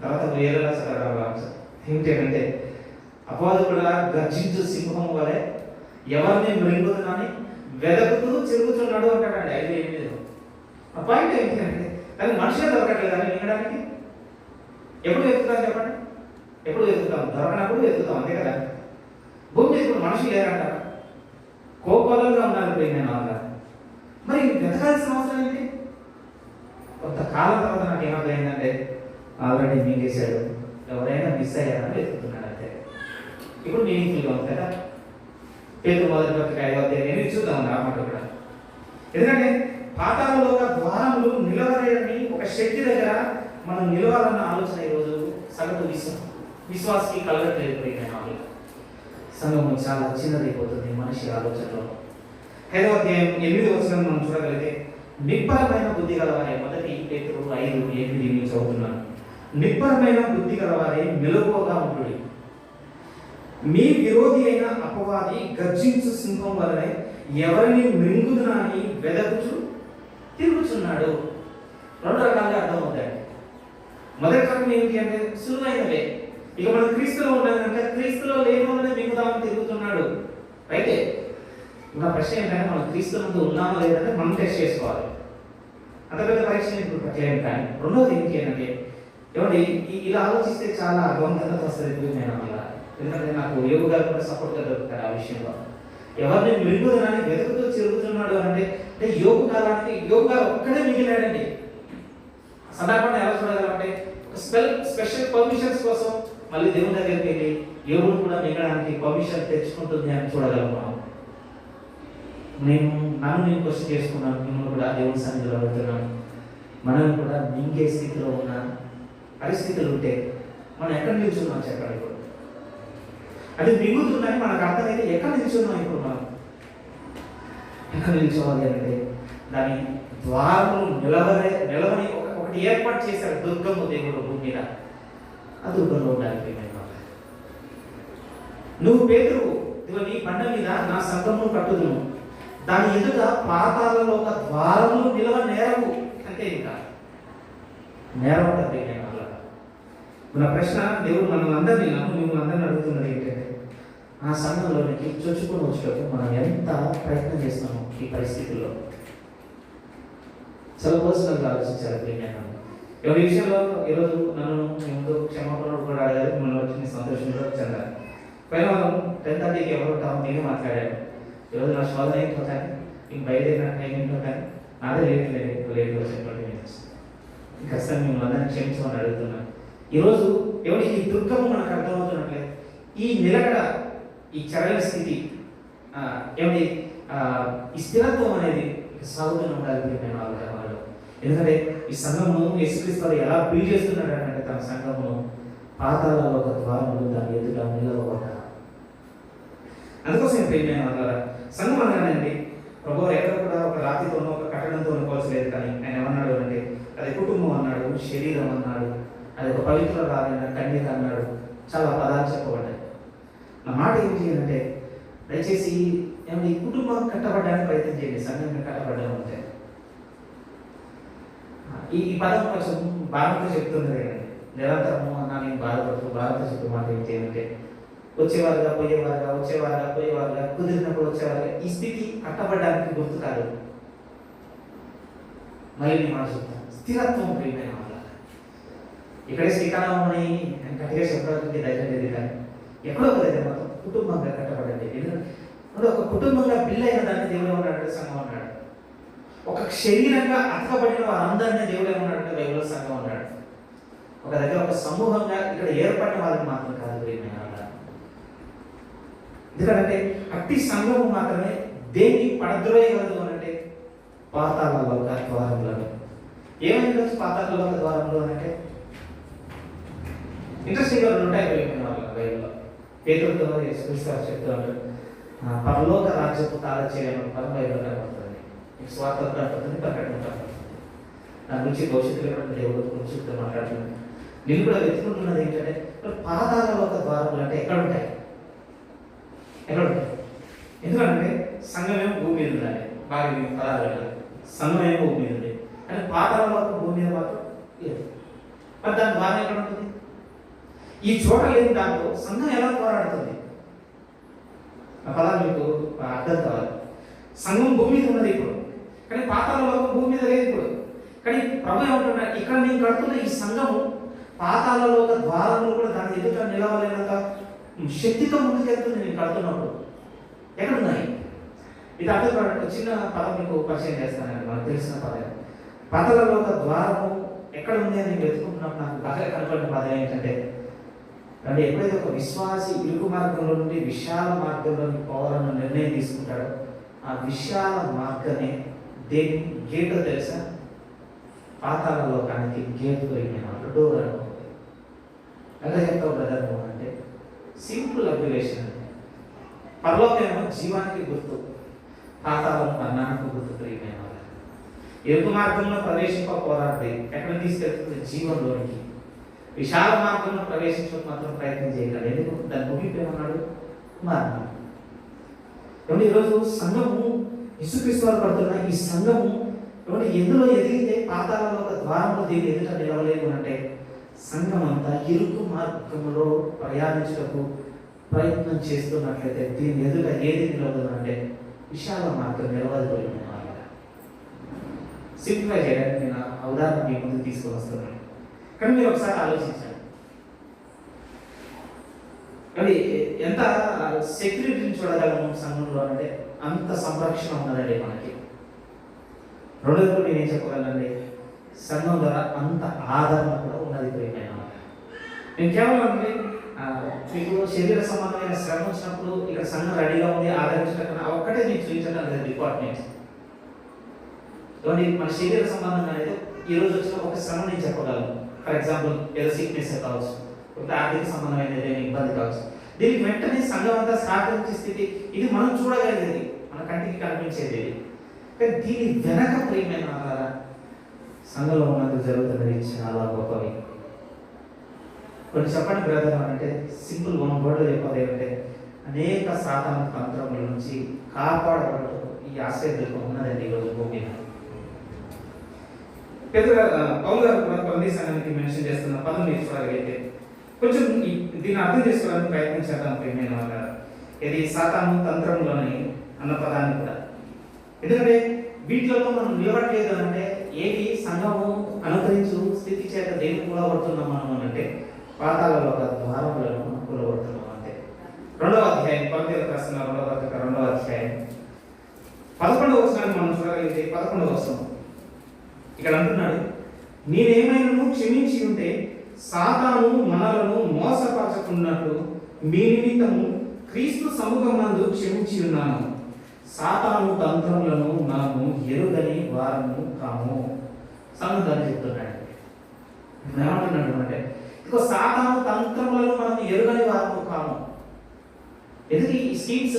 తర్వాత వేరే క్లాస్ చదవడం అలవాటు. ఏంటంటే అపవాది కూడా గర్జించు సింహం వలె ఎవరిని మృంగుతుందని వెదకుతూ తిరుగుతున్నాడు అంటాడండి. 5:8. ఆ పాయింట్ ఏంటంటే దానికి మనుషులే దొరకట్లేదు అని మింగడానికి. ఎప్పుడు వెతుకుతాం చెప్పండి? ఎప్పుడు వెతుకుతాం? దొరకనప్పుడు వెతుకుతాం, అంతే కదా. భూమి మీద ఇప్పుడు మనుషులు లేరంటారా? కోపంగా ఉన్నారు ప్రేమైన వాళ్ళ. మరి వెతకాల్సిన అవసరం ఏంటి? కొంతకాలం తర్వాత నాకు ఏమర్థమైందంటే ఆల్రెడీ మింగేశాడు, ఎవరైనా మిస్ అయ్యారని వెతుకుతున్నాడు అంతే. ఇప్పుడు మీనింగ్ఫుల్గా ఉంది కదా. పేతురు 1:5 చూద్దాం ఆ మాట కూడా. ఎందుకంటే పాతాళంలో ద్వారములు నిలవలేని ఒక శక్తి దగ్గర మనం నిలవాలన్న ఆలోచన ఈరోజు సగటు విశ్వాసకి కలగట్లేదు. సంఘము చాలా చిన్నదైపోతుంది మనిషి ఆలోచనలో. 5వ అధ్యాయం 8వ వచనం మనం చూడగలిగితే, నిబ్బరమైన బుద్ధి గలవారే, మొదటి పేతురు 5:8 చదువుతున్నాను. నిబ్బరమైన బుద్ధి గలవారే మెలకువగా ఉంటుంది. మీ విరోధి అయిన అపవాది గర్జించు సింహం వలనే ఎవరిని మృంగుదునా అని వెదకుచు తిరుగుచున్నాడు. 2 రకాలుగా అర్థమవుతాయి. మొదటి రకం ఏంటి అంటే సులువైనవే. ఇక మనం క్రీస్తులో ఉన్నామంటే క్రీస్తులో లేని వాళ్ళనే మింగుదామని తిరుగుతున్నాడు. అయితే ఇంకా ప్రశ్న ఏంటంటే మనం క్రీస్తు ముందు ఉన్నామా లేదంటే మనం టెస్ట్ చేసుకోవాలి. అంత పెద్ద పరీక్ష ఇప్పుడు పెట్టలేము. కానీ రెండవది ఏంటి అంటే ఏమండి, ఇలా ఆలోచిస్తే చాలా అర్థవంతంగా వస్తుంది. నేను అలా ఎందుకంటే నాకు యోగ గారు కూడా సపోర్ట్గా దొరుకుతారు ఆ విషయంలో. ఎవరిని మృంగుదనాన్ని వెతుకుతూ తిరుగుతున్నాడు అంటే యోగ కాలానికి యోగ గారు ఒక్కడే మిగిలాడండి. సందర్భాన్ని ఎలా చూడగలంటే స్పెషల్ పర్మిషన్స్ కోసం మళ్ళీ దేవుని దగ్గరికి వెళ్ళి యోగుడు కూడా మిగడానికి పర్మిషన్ తెచ్చుకుంటుంది అని చూడగలం. నన్ను క్వశ్చన్ చేసుకున్నాను, మిమ్మల్ని కూడా దేవుని సన్నిధిలో అడుగుతున్నాను. మనం కూడా మింగే స్థితిలో ఉన్న పరిస్థితులు ఉంటే మనం ఎక్కడ నిల్చున్నాం చెప్పండి. ఇప్పుడు అది మిగులుతుందని మనకు అర్థమైతే ఎక్కడ నిల్చున్నాం? ఇప్పుడు మనం ఎక్కడ నిల్చోవాలి అంటే దాని ద్వారములు నిలవని ఒకటి ఏర్పాటు చేశారు దుర్గము దేవుడు భూమి మీద. ఆ దుర్గంలో ఉండాలి. నువ్వు పేతురు, నీ బండ మీద నా సంఘమును కట్టుదును, దాని ఎదుట పాతాళంలో ఒక ద్వారములు నిలవ నేరవు. అంతే, ఇంకా నేరం ఉంటుంది. మన ప్రశ్న, దేవుడు మిమ్మల్ని అందరినీ అడుగుతున్నది ఏంటంటే ఆ సంఘంలోనికి చొచ్చుకొని వచ్చేటప్పుడు మనం ఎంత ప్రయత్నం చేస్తున్నాము ఈ పరిస్థితుల్లో. చాలా పర్సనల్గా ఆలోచించాలి. ఎవరి విషయంలో ఈరోజు నన్ను ముందు క్షమాపణ కూడా అడగాలి, మిమ్మల్ని వచ్చి సంతోషంలో చెందాలి. పైన మనం 10:30కి ఎవరు ఉంటాము నేనే మాట్లాడాను. ఈరోజు నా శోధన అయిపోతాను, ఇంక బయలుదేరిన టైం అయిపోతాను, నాదే లేట్ వచ్చే 20 minutes. ఖచ్చితంగా మిమ్మల్ని అందరినీ క్షమించమని అడుగుతున్నాను. ఈరోజు ఎవరికి ఈ దుఃఖము మనకు అర్థమవుతున్నట్లేదు. ఈ నిలకడ, ఈ చరణ స్థితి ఏమిటి, ఈ స్థిరత్వం అనేది సాగుతూనే ఉండాలి వాళ్ళు. ఎందుకంటే ఈ సంఘమును యేసుక్రీస్తు ఎలా బిల్డ్ చేస్తున్నాడు అంటే తన సంఘమును పాతాళంలో ఒక ద్వారములు దాని ఎదుట నిలవబడ్డ. అందుకోసం ప్రియమైన వాళ్ళ సంఘం అనగానండి ప్రభు ఎక్కడ కూడా ఒక రాతితోనో ఒక కట్టడంతోనో పోల్చలేదు. కానీ ఆయన ఏమన్నాడు అంటే అది కుటుంబం అన్నాడు, శరీరం అన్నాడు, అది ఒక పవిత్ర రాజైన కన్యక అన్నాడు. చాలా పదాలు చెప్పబడ్డాయి. నా మాట ఏంటి అంటే దయచేసి ఏమైనా ఈ కుటుంబం కట్టబడ్డానికి ప్రయత్నం చేయండి. సంఘం కట్టబడ్డం అంటే ఈ పదం కొంచెం బాగా చెప్తుంది. నిరంతరము అన్నా నేను బాధపడుతూ బాధతో చెప్పే మాట ఏంటంటే వచ్చేవారుగా పోయేవారుగా కుదిరినప్పుడు వచ్చేవారుగా ఈ స్థితి కట్టబడడానికి గుర్తు కాదు. మళ్ళీ నేను మాట చెప్తాను, స్థిరత్వం ప్రియమైన వాళ్ళ. ఇక్కడే శ్రీకారం ఉన్నాయి గట్టిగా చెప్పడానికి ధైర్యం లేదు, కానీ ఎక్కడో ఒక దగ్గర మాత్రం కుటుంబంగా కట్టబడండి. ఎందుకంటే ఒక కుటుంబంగా బిల్లు అయిన దాన్ని దేవుడు ఏమన్నాడు, సంఘం అన్నాడు. ఒక శరీరంగా అతకబడిన వారందరినీ దేవుడు ఏమన్నాడంటే బైబిల్లో సంఘం అన్నాడు. ఒక దగ్గర ఒక సమూహంగా ఇక్కడ ఏర్పడిన వాళ్ళని మాత్రం కాదు ప్రియమైన వాళ్ళ. ఎందుకంటే అట్టి సంఘము మాత్రమే దేన్ని పడద్రోయగలదు అనంటే పాతాళంలో ద్వారములను. ఏమైనా పాతాళంలో ద్వారములు అంటే ఇంట్రెస్టింగ్గా ఉంటాయి ప్రియమైన వాళ్ళ. బైబిల్లో పేతురుతో యేసుక్రీస్తు చెప్తూ ఉంటారు, పరలోక రాజ్యపు తాళ చేయడం పరం బైబిల్లో కనబడుతుంది, స్వార్థ కనబడుతుంది, ప్రకటన కనబడుతుంది. దాని గురించి భవిష్యత్తులో కూడా దేవుడు గురించి మాట్లాడుతున్నాను. నేను కూడా వెతుకుంటున్నది ఏంటంటే పాతాళంలో ద్వారములు అంటే ఎక్కడ ఉంటాయి? ఎందుకంటే సంఘమేమో భూమి మీద ఉండాలి, బాగా పదాలు వెళ్ళాలి. సంఘమేమో భూమి మీద ఉంది, కానీ పాతాళం వరకు భూమి మీద మాత్రం లేదు. మరి దాని ద్వారం ఎక్కడ ఉంటుంది? ఈ చోట లేని దాంట్లో సంఘం ఎలా పోరాడుతుంది? ఆ పదాలు మీకు అర్థం కావాలి. సంఘం భూమి మీద ఉన్నది ఇప్పుడు, కానీ పాతాళం వరకు భూమి మీద లేదు ఇప్పుడు. కానీ ప్రభు ఏమంటున్నాడు, ఇక్కడ నేను కడుతున్న ఈ సంఘము పాతాళంలో ఒక ద్వారములు కూడా దాని ఎదుట నిలవలేనంత శక్తితో ముందుకెళ్తుంది. నేను కడుతున్నప్పుడు ఎక్కడున్నాయి? ఇది అర్థం కావడానికి చిన్న పదం మీకు పరిచయం చేస్తానండి. మనకు తెలిసిన పదం పాతాళంలో ఒక ద్వారము ఎక్కడ ఉంది అని నేను వెతుకుంటున్నప్పుడు నాకు బాగా కనపడిన పదం ఏంటంటే, అంటే ఎప్పుడైతే ఒక విశ్వాసి ఇరుకు మార్గంలో నుండి విశాల మార్గంలోకి పోవాలన్న నిర్ణయం తీసుకుంటాడో ఆ విశాల మార్గమే దేని గేటో తెలుసా? పాతాళలోకానికి గేట్ పోయిన డోర్ అనుకోండి. ఎలా చెప్తావు బ్రదర్ నువ్వు అంటే సింపుల్ అబ్జర్వేషన్. అంటే పరలోకమేమో జీవానికి గుర్తు, పాతాళం మరణానికి గుర్తు. ప్రియమైన వాళ్ళు, ఎరుపు మార్గంలో ప్రవేశింపపోరాడి ఎక్కడ తీసుకెళ్తుంది? జీవంలోనికి. విశాల మార్గంలో ప్రవేశించడం మాత్రం ప్రయత్నం చేయగలరు. ఎందుకు? దాని ముగింపు ఏమన్నాడు? మరణం. ఏమంటే ఈరోజు సంఘము యేసుక్రీస్తు వారు పడుతున్న ఈ సంఘము ఏమంటే ఎందులో ఎదిగితే పాతాళంలో ఒక ద్వారంలో దీన్ని ఎదుట నిలవలేదు అంటే సంఘం అంతా ఇరుకు మార్గంలో ప్రయాణించటకు ప్రయత్నం చేస్తున్నట్లయితే దీని ఎదుట ఏది నిలవదు అంటే విశాల మార్గం నిలవదు. సింప్లిఫై చేయడానికి నేను ఆ ఉదాహరణ మీ ముందు తీసుకొని వస్తున్నాను. కానీ మీరు ఒకసారి ఆలోచించండి, కానీ ఎంత సెక్యూరిటీని చూడగలము సంఘంలో అంటే అంత సంరక్షణ ఉన్నదండి మనకి. రెండోది నేను ఏం చెప్పగలండి, సంఘం ద్వారా అంత ఆదరణ కూడా ఉన్నది. ప్రియమైన నేను కేవలం అంటే మీకు శరీర సంబంధమైన శ్రమ వచ్చినప్పుడు ఇక్కడ సంఘం రెడీగా ఉంది ఆదరించడం ఒక్కటే మీకు చూపించడం లేదు డిపార్ట్మెంట్. మన శరీర సంబంధంగా అయితే ఈరోజు వచ్చిన ఒక శ్రమ నేను చెప్పగలను. ఫర్ ఎగ్జాంపుల్ ఏదో సిక్నెస్ కావచ్చు, లేకపోతే ఆర్థిక సంబంధమైన ఏదైనా ఇబ్బంది కావచ్చు. దీనికి వెంటనే సంఘం అంతా సహకరించే స్థితి ఇది మనం చూడగలిగేది, మన కంటికి కనిపించేది. కానీ దీని వెనక ప్రియమైన సంఘంలో ఉన్నందుకు జరుగుతున్నది చాలా గొప్పవి. కొన్ని చెప్పండి బ్రదర్ అంటే సింపుల్ వన్ వర్డ్లో చెప్పాలి ఏమంటే అనేక సాధారణ తంత్రముల నుంచి కాపాడబడటం ఈ ఆశ్రయం ఉన్నదండి ఈరోజు భూమి. పెద్దగా పౌలు గారు కూడా కొన్ని సంఘానికి మెన్షన్ చేస్తున్న పదం మీరు చూడగలిగితే కొంచెం దీన్ని అర్థం చేసుకోవడానికి ప్రయత్నం చేద్దాం ప్రియమైన వాళ్ళ. ఇది సాతాను తంత్రంలోని అన్న పదాన్ని కూడా, ఎందుకంటే వీటిలో మనం నిలబడలేదు అంటే ఏది సంఘము అనుకరించు స్థితి చేత దేని కూలబడుతున్నాం మనం అంటే పాతాళంలో ఒక ద్వారములను మనం కూలబడుతున్నాం అంటే. 2వ అధ్యాయం కొరింథీయులకు రాసిన 2వ పత్రిక 2వ అధ్యాయం 11వ వచనాన్ని మనం చూడగలిగితే 11వ వచనం ఇక్కడ అంటున్నాడు, నేనేమైనా క్షమించి ఉంటే సాతాను మనలను మోసపరచకున్నట్లు మీ నిమిత్తము క్రీస్తు సముఖమందు క్షమించి ఉన్నాను. సాతాను తంత్రములను మనము ఎరుగని వారము కాము. సంగతి చెప్తున్నాడు. ఏమంటున్నాడు అంటే ఇదిగో సాతాను తంత్రములను మనం ఎరుగని వారము కాము. ఎందుకు ఈ స్కీమ్స్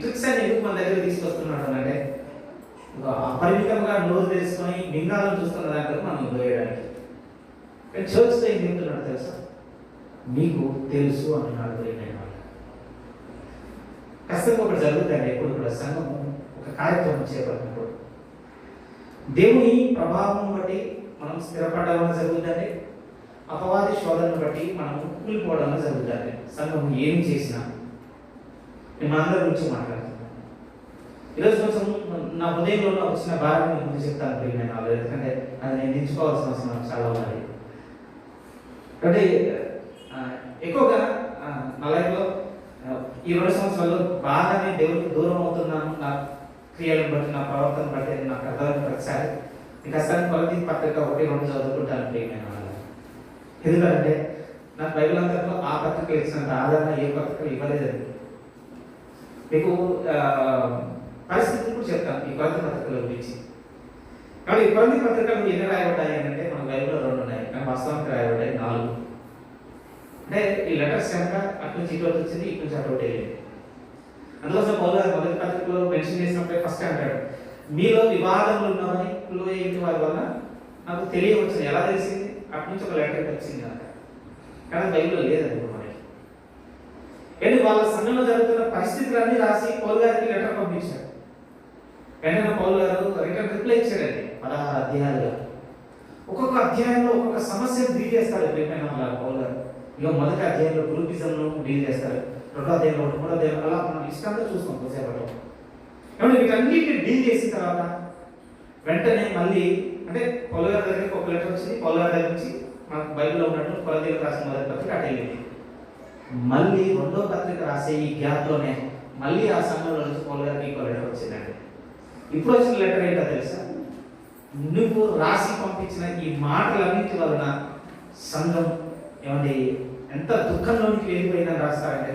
ట్రిక్స్ అని ఎందుకు మన దగ్గర తీసుకొస్తున్నాడు అంటే అపరిమితంగా నోరు తెలుసుకొని లింగాలను చూస్తున్న దాంట్లో మనం దోయడానికి. కానీ చర్చ్తో ఏం చెప్తున్నాడు తెలుసా? మీకు తెలుసు అంటున్నాడు. ఖచ్చితంగా ఒకటి జరుగుతుంది ఎప్పుడు కూడా సంఘము ఒక కార్యక్రమం చేపట్టినప్పుడు దేవుని ప్రభావం బట్టి మనం స్థిరపడడం జరుగుతుందండి. అపవాది శోధనను బట్టి మనం కూలిపోవడం జరుగుతుంది. సంఘం ఏం చేసినా నేను మనందరి గురించి మాట్లాడుతున్నాను. ఈరోజు కొంచెం నా హృదయంలో వచ్చిన భారం ముందు చెప్తాను ప్రియమైన వాళ్ళు, ఎందుకంటే అది నేను దించుకోవాల్సిన అవసరం చాలా ఉన్నది. అంటే ఎక్కువగా నా లైఫ్లో ఈ 2 సంవత్సరాల్లో బాగానే దేవుడికి దూరం అవుతున్నాను. నా క్రియలను బట్టి, నా ప్రవర్తన బట్టి నాకు అర్థమైన ప్రతిసారి ఇంకా అసలు కొలతీ పత్రిక 1-2 చదువుకుంటాను ప్రియమైన వాళ్ళు. ఎందుకంటే నాకు బైబిల్ అంతట్లో ఆ పత్రికలు ఇచ్చినంత ఆదరణ ఏ పత్రికలు ఇవ్వలేదండి. మీకు పరిస్థితులు కూడా చెప్తాను ఈ కొలతీ పత్రికల గురించి. కాబట్టి ఈ కొలతీ పత్రికలు ఎన్ని రాయబడ్డాయి అంటే మన బైబిల్లో 2 ఉన్నాయి, కానీ వాస్తవానికి రాయబడ్డాయి 4. అంటే ఈ లెటర్స్ కనుక అటు నుంచి ఇటు వచ్చింది, ఇటు నుంచి అటు వెళ్ళింది. అందుకోసం పౌలు గారు మొదటి పత్రికలో మెన్షన్ చేసినప్పుడే ఫస్ట్ అంటాడు, మీలో వివాదములు ఉన్నవని ఏంటి వారి వల్ల నాకు తెలియవచ్చింది. ఎలా తెలిసింది? అటు నుంచి ఒక లెటర్ వచ్చింది కనుక. కానీ బైబిల్లో లేదండి మనకి. కానీ వాళ్ళ సంఘంలో జరుగుతున్న పరిస్థితులన్నీ రాసి పౌలు గారికి లెటర్ పంపించాడు. వెంటనే పౌలు గారు రిటర్న్ రిప్లై ఇచ్చాడండి 16 అధ్యాయాలుగా. ఒక్కొక్క అధ్యాయంలో ఒక్కొక్క సమస్యను డీల్ చేస్తాడు ప్రియమైన పౌలు గారు. ఇక మొదటి అధ్యాయంలో గ్రూపిజంను డీల్ చేస్తారు, 2వ అధ్యాయంలో 3వ అధ్యాయంలో అలా మనం ఇష్టంగా చూస్తాం కొద్దిసేపట్లో. కాబట్టి వీటన్నిటిని డీల్ చేసిన తర్వాత వెంటనే మళ్ళీ అంటే పౌలు గారి దగ్గరికి ఒక లెటర్ వచ్చింది. పౌలు గారి దగ్గర నుంచి మనకు బైబిల్లో ఉన్నట్టు కొలతీయులకు రాసిన మొదటి పత్రిక అటు వెళ్ళింది. మళ్ళీ 2వ పత్రిక రాసే ఈ గ్యాప్లోనే మళ్ళీ ఆ సంఘంలో నుంచి పౌలు గారికి ఇంకో లెటర్ వచ్చిందండి. ఇప్పుడు వచ్చిన లెటర్ ఏంటో తెలుసా? నువ్వు రాసి పంపించిన ఈ మాటలన్నింటి వలన సంఘం ఏమండి ఎంత దుఃఖంలోనికి వెళ్ళిపోయిందని రాస్తారంటే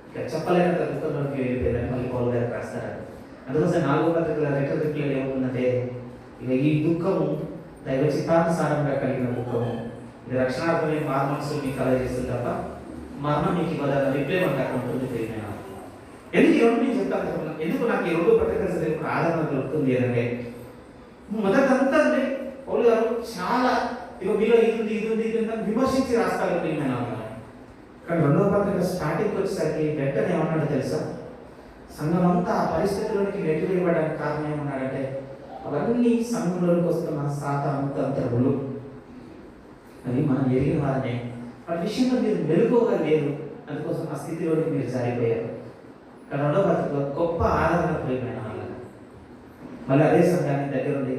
ఇక చెప్పలేనంత దుఃఖంలోనికి వెళ్ళిపోయిందని మళ్ళీ పౌలు గారికి రాస్తారండి. అందుకోసం 4వ పత్రికల లెటర్ రిప్లై ఏముందంటే, ఇక ఈ దుఃఖము దైవ చిత్తానుసారంగా కలిగిన దుఃఖము, ఇది రక్షణార్థమైన మారు మనసులు మీకు కలగజేస్తుంది తప్ప మరణం మీకు ఇవ్వదన్న రిప్లై మనకు అక్కడ ఉంటుంది ప్రియమైన. ఎందుకు ఈ 2 నేను చెప్తాను, ఎందుకు నాకు ఈ 2 పత్రికల చదివిన ఆదరణ దొరుకుతుంది అంటే, మొదటంతా పౌలు గారు చాలా ఇక మీలో ఇది ఉంది విమర్శించి రాస్తారు ప్రియమైన. కానీ 2వ పత్రిక స్టార్టింగ్ వచ్చేసరికి వెంటనే ఏమన్నాడు తెలుసా? సంఘం అంతా ఆ పరిస్థితుల్లోనికి నెట్టివేయబడడానికి కారణం ఏమన్నాడంటే, అవన్నీ సంఘంలోనికి వస్తున్న సాతాను తంత్రములు అని మనం ఎరిగిన వారనే. ఆ విషయంలో మీరు మెలుకోగా లేరు, అందుకోసం ఆ స్థితిలోనికి మీరు జారిపోయారు. కానీ 2వ పత్రికలో గొప్ప ఆదరణ ప్రియమైన వాళ్ళ మళ్ళీ అదే సంఘాన్ని దగ్గర ఉండి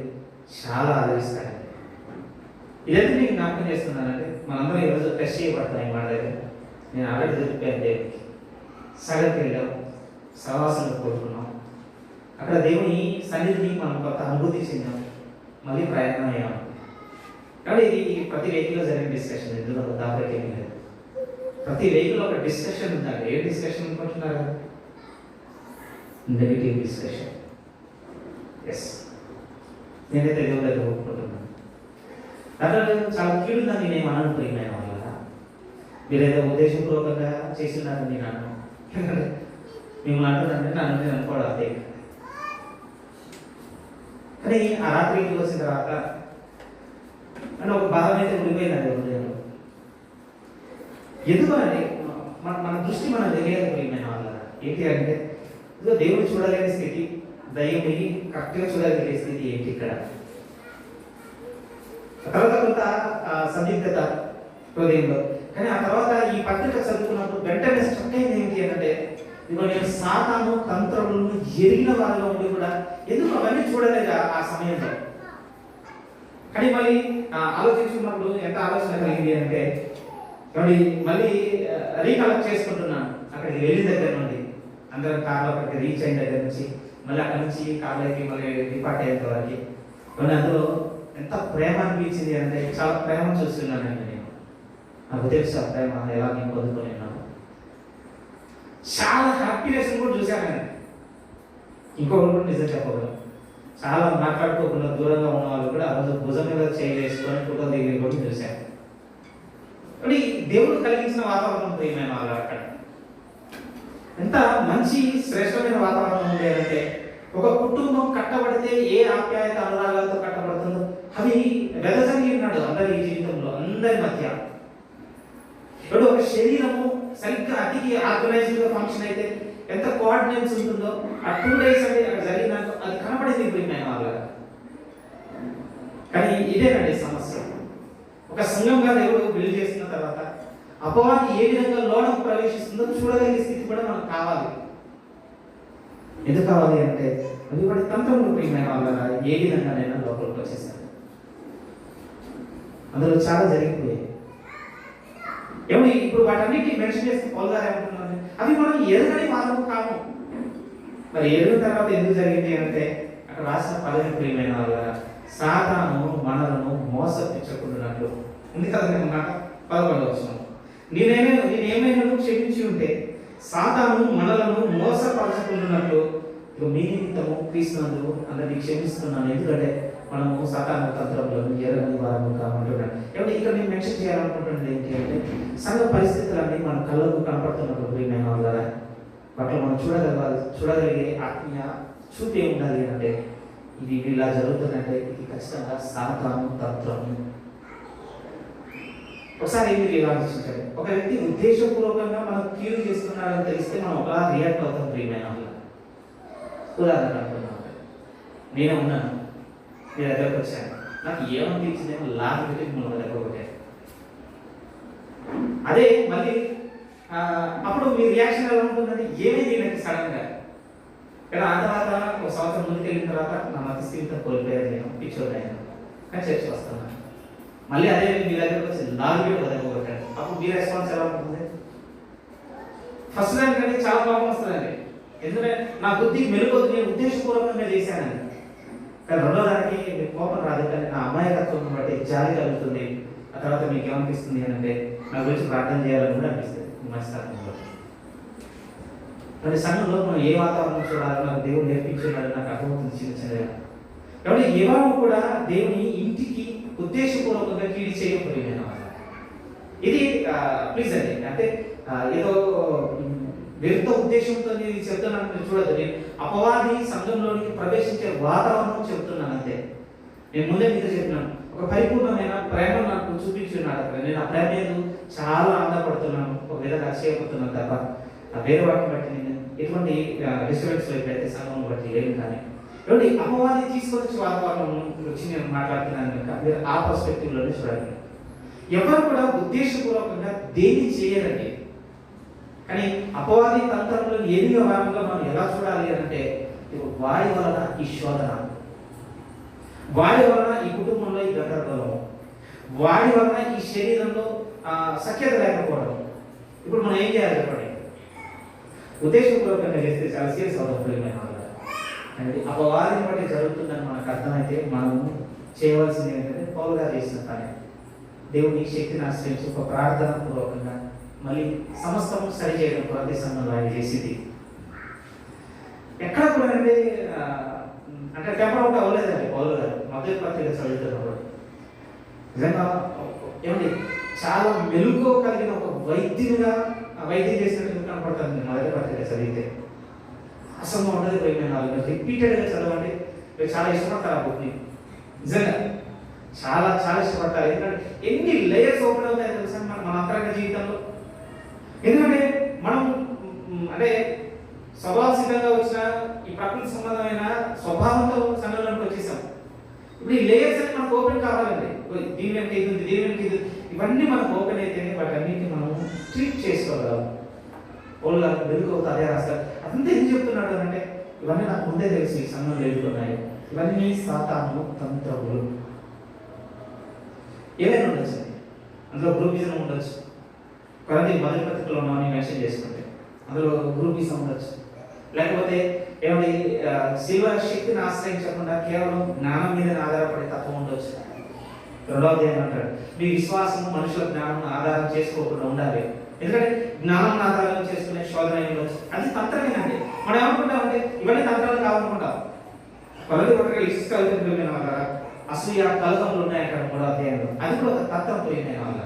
చాలా ఆదరిస్తాడు. ఇదైతే మీకు జ్ఞాపకం చేస్తున్నానంటే, మనందరం ఈరోజు టెస్ట్ చేయబడతాయి మాట దగ్గర. నేను ఆల్రెడీ చెప్పాను, దేవుడికి సగతికి వెళ్ళాం, సహవాసంలో కోరుకున్నాం, అక్కడ దేవుని సన్నిధిని మనం కొత్త అనుభూతి చెందాం, మళ్ళీ ప్రయత్నం అయ్యాము. కాబట్టి ఇది ప్రతి వెహికల్లో జరిగిన డిస్కషన్, ఇందులో దాపరికి ఏమీ లేదు. ప్రతి వెహికల్లో ఒక డిస్కషన్ ఉందండి. ఏ డిస్కషన్ అనుకుంటున్నారు? Negative discussion. ఎస్, నేనైతే దేవుడి దగ్గర ఒప్పుకుంటున్నాను. దాంట్లో చాలా కీడుందని నేను అనను ప్రియమైన వాళ్ళ. మీరేదో ఉద్దేశపూర్వకంగా చేసినారని నేను అన్నాను. మిమ్మల్ని అంటున్నానంటే నన్ను నేను అనుకోవడం అంతే. కానీ ఆ రాత్రి ఇంటికి వచ్చిన తర్వాత అంటే ఒక భావం అయితే ఉండిపోయిందండి హృదయంలో. ఎందుకంటే మన దృష్టి మనం తెలియదు ప్రియమైన వాళ్ళ. ఏంటి అంటే, ఇదో దేవుడు చూడలేని స్థితి, దయ్యం కరెక్ట్గా చూడగలిగే స్థితి ఏంటి ఇక్కడ. తర్వాత కొంత సందిగ్ధత హృదయంలో. కానీ ఆ తర్వాత ఈ పత్రిక చదువుకున్నప్పుడు వెంటనే స్ట్రక్ అయింది ఏంటి అంటే, ఇప్పుడు నేను సాతాను తంత్రములను ఎరిగిన వారిలో ఉండి కూడా ఎందుకు అవన్నీ చూడలేదా ఆ సమయంలో. కానీ మళ్ళీ ఆలోచించుకున్నప్పుడు ఎంత ఆలోచన కలిగింది అంటే, కాబట్టి మళ్ళీ రీకలెక్ట్ చేసుకుంటున్నాను. అక్కడికి వెళ్ళిన దగ్గర నుండి అందరం కార్లో అక్కడికి రీచ్ అయిన దగ్గర నుంచి మళ్ళీ అక్కడి నుంచి కార్లోకి మళ్ళీ డిపార్ట్ అయ్యేంత వరకు మళ్ళీ అందులో ఎంత ప్రేమ అనిపించింది అంటే, చాలా ప్రేమ చూస్తున్నానండి నేను. నాకు తెలుసు ఆ ప్రేమ ఎలా నేను పొందుకొని ఉన్నాను. చాలా హ్యాపీనెస్ కూడా చూశానండి. ఇంకొకరు కూడా నిజం చెప్పగలను, చాలా మాట్లాడుకోకుండా దూరంగా ఉన్న వాళ్ళు కూడా ఆ రోజు భుజం మీద చేయలేసుకొని ఫోటో దిగి కూడా చూశాను. కానీ దేవుడు కలిగించిన వాతావరణం ప్రియమైన వాళ్ళు అక్కడ ఎంత మంచి శ్రేష్టమైన వాతావరణం ఉండేదంటే, ఒక కుటుంబం కట్టబడితే ఏ ఆప్యాయత అనురాగాలతో కట్టబడుతుందో అవి వెదజల్లి ఉన్నాడు అందరి జీవితంలో, అందరి మధ్య. ఇప్పుడు ఒక శరీరము సరిగ్గా అతికి ఆర్గనైజ్డ్గా ఫంక్షన్ అయితే ఎంత కోఆర్డినేట్స్ ఉంటుందో ఆ 2 days అంటే అక్కడ జరిగినాక అది కనపడింది ప్రియమైన వాళ్ళ. కానీ ఇదేనండి సమస్య. ఒక సంఘంగా దేవుడు బిల్డ్ చేసిన తర్వాత అపవాది ఏ విధంగా లోనకు ప్రవేశిస్తుందో చూడగలిగే స్థితి కూడా మనకు కావాలి. ఎందుకు కావాలి అంటే అది వాడి తంత్రములు ప్రియమైన వాళ్ళ ఏ విధంగా నేను లోపలికి వచ్చేసాను. అందులో చాలా జరిగిపోయాయి. ఏమో ఇప్పుడు వాటన్నిటిని మెన్షన్ చేస్తే పౌలుగారు ఏమంటున్నారు, అవి మనం ఎరగని వాళ్ళము కాము. మరి ఎరుగిన తర్వాత ఎందుకు జరిగింది అంటే అక్కడ రాసిన పదవి ప్రియమైన వాళ్ళ సాతాను మనలను మోసపించకుండానట్లు ఉంది కదా మాట 11వ వచనం. నేనేమైనా క్షమించి ఉంటే సాతాను మనలను మోసపరచకుండానట్లు మీ నిమిత్తము క్రీస్తునందు అందరినీ క్షమిస్తున్నాను. ఎందుకంటే మనము సాతాను తంత్రములను ఎరగని వారము కామంటున్నాడు. ఏమంటే ఇక్కడ నేను మెన్షన్ చేయాలనుకుంటున్నది ఏంటి అంటే సంఘ పరిస్థితులన్నీ మన కళ్ళకు కనపడుతున్నప్పుడు ప్రియమైన వాళ్ళ వాటిలో మనం చూడగలిగే ఆత్మీయ చూపే ఉండాలి అంటే ఇది ఇలా జరుగుతుందంటే ఇది ఖచ్చితంగా సాతాను తంత్రము. ఒకసారి మీరు ఆలోచించండి, ఒక వ్యక్తి ఉద్దేశపూర్వకంగా మనం కీడు చేస్తున్నారని తెలిస్తే మనం ఒకలా రియాక్ట్ అవుతాం ప్రియమైన వాళ్ళ. ఉదాహరణ అనుకున్నాం, నేనే ఉన్నాను, మీ దగ్గరకు వచ్చాను, నాకు ఏమనిపించిందేమో లాభం పెట్టి మిమ్మల్ని దగ్గర కొట్టాను. అదే మళ్ళీ అప్పుడు మీ రియాక్షన్ ఎలా ఉంటుందంటే ఏమైంది నాకు సడన్గా. కానీ ఆ తర్వాత ఒక సంవత్సరం ముందుకు వెళ్ళిన తర్వాత నా మత స్థితితో కోల్పోయాను, నేను పిచ్చోడు అయినా కానీ చర్చ వస్తున్నాను. మళ్ళీ అదే మీ దగ్గరకు వచ్చి లాభం దగ్గర కొట్టాను. అప్పుడు మీ రెస్పాన్స్ ఎలా ఉంటుంది? ఫస్ట్ దానికంటే చాలా కోపం వస్తుందండి, ఎందుకంటే నా బుద్ధి మెలుగొద్దు, నేను ఉద్దేశపూర్వకంగా చేశానని. కానీ రెండో దానికి మీకు కోపం రాదు, కానీ నా అమాయకత్వం బట్టి జాలి కలుగుతుంది. ఆ తర్వాత మీకు ఏమనిపిస్తుంది అని అంటే నా గురించి ప్రార్థన చేయాలని కూడా అనిపిస్తుంది మనస్తత్వంలో. మరి సంఘంలో మనం ఏ వాతావరణం చూడాలో నాకు దేవుడు నేర్పించున్నాడు, నాకు అర్థమవుతుంది చిన్న చిన్నగా. కాబట్టి ఎవరు కూడా దేవుని ఇంటికి ఉద్దేశపూర్వకంగా కీడి చేయకపోయిన ఇది ప్లీజ్ అండి, అంటే ఏదో వ్యర్థ ఉద్దేశంతో నేను చెప్తున్నాను చూడదు. నేను అపవాది సంఘంలోనికి ప్రవేశించే వాతావరణం చెప్తున్నాను అంతే. నేను ముందే మీతో చెప్పినాను, ఒక పరిపూర్ణమైన ప్రేమ నాకు చూపించున్నాడు అక్కడ. నేను ఆ ప్రేమ మీద చాలా ఆనందపడుతున్నాను, ఒక విధంగా అక్షయపడుతున్నాను తప్ప వేరే వాటిని బట్టి నేను ఎటువంటి డిస్టర్బెన్స్ ఎప్పుడైతే సంఘం బట్టి ఏమి కానీ. కాబట్టి అపవాది తీసుకొచ్చి వాతావరణం వచ్చి నేను మాట్లాడుతున్నాను కనుక మీరు ఆ పర్స్పెక్టివ్లోనే చూడాలి. ఎవరు కూడా ఉద్దేశపూర్వకంగా దేన్ని చేయరండి. కానీ అపవాది తంత్రంలో ఏది వ్యవహారంగా మనం ఎలా చూడాలి అంటే వాడి వలన ఈ శోధన, వాడి వలన ఈ కుటుంబంలో ఈ గందరగోళము, వాడి వలన ఈ శరీరంలో సఖ్యత లేకపోవడం. ఇప్పుడు మనం ఏం చేయాలి చెప్పండి? ఉద్దేశపూర్వకంగా చేస్తే చాలా సీరియస్ అవుతుంది. అనేది అపవాదిని బట్టి జరుగుతుందని మనకు అర్థమైతే మనము చేయవలసింది ఏంటంటే పౌలుగా చేసిన పని దేవుని శక్తిని ఆశ్రయించి ఒక ప్రార్థన పూర్వకంగా మళ్ళీ సమస్తము సరి చేయడం ప్రతి సంఘంలో ఆయన చేసింది. ఎక్కడ కూడా అంటే టెంపరౌట్ అవ్వలేదండి పౌలు గారు. మొదటి పత్రిక చదువుతున్నప్పుడు నిజంగా ఏమండి చాలా మెలుగు కలిగిన ఒక వైద్యం చేసినట్టు కనపడుతుంది. మొదటి పత్రిక చదివితే అసలు ఉండదు. 24 రిపీటెడ్గా చదవండి. మీరు చాలా ఇష్టపడతారు ఆ బుక్ని, నిజంగా చాలా చాలా ఇష్టపడతారు. ఎందుకంటే ఎన్ని లేయర్స్ ఓపెన్ అవుతాయో తెలుసా మన అంతరంగ జీవితంలో. ఎందుకంటే మనం అంటే స్వభావ సిద్ధంగా వచ్చిన ఈ ప్రకృతి సంబంధమైన స్వభావంతో సంఘంలోకి వచ్చేసాం. ఇప్పుడు ఈ లేయర్స్ అన్ని మనకు ఓపెన్ కావాలండి. దీని వెనక ఇది ఉంది, దీని వెనక ఇది, ఇవన్నీ మనకు ఓపెన్ అయితేనే వాటన్నిటిని మనం ట్రీట్ చేసుకోగలం. పౌలు గారు వెలుగుతో అదే రాస్తారు. అదంతా ఏం చెప్తున్నాడు అంటే ఇవన్నీ నాకు ముందే తెలుసు, ఈ సంఘంలో ఎదుగుతున్నాయి, ఇవన్నీ సాతాను తంత్రములు. ఏమైనా ఉండొచ్చు, అందులో గ్రూపిజం ఉండొచ్చు. కొరంథీ మొదటి పత్రికలో మనం మెన్షన్ చేసుకుంటే అందులో గ్రూపిజం ఉండొచ్చు. లేకపోతే ఏమంటే శివ శక్తిని ఆశ్రయించకుండా కేవలం జ్ఞానం మీద ఆధారపడే తత్వం ఉండొచ్చు. రెండవది ఏమంటాడు, మీ విశ్వాసం మనుషుల జ్ఞానం ఆధారం చేసుకోకుండా ఉండాలి. ఎందుకంటే జ్ఞానం ఆధారం చేసుకునే శోధన ఉండొచ్చు. అది తంత్రమేనండి. మనం ఏమనుకుంటామంటే ఇవన్నీ తంత్రాలు కావాలనుకుంటాం. కొరంథీ పత్రిక ఇసుకలుగుతున్న వాళ్ళ అసూయ కలహములు ఉన్నాయి అక్కడ 3వ అధ్యాయంలో. అది కూడా ఒక తత్వం ప్రియమైన వాళ్ళ.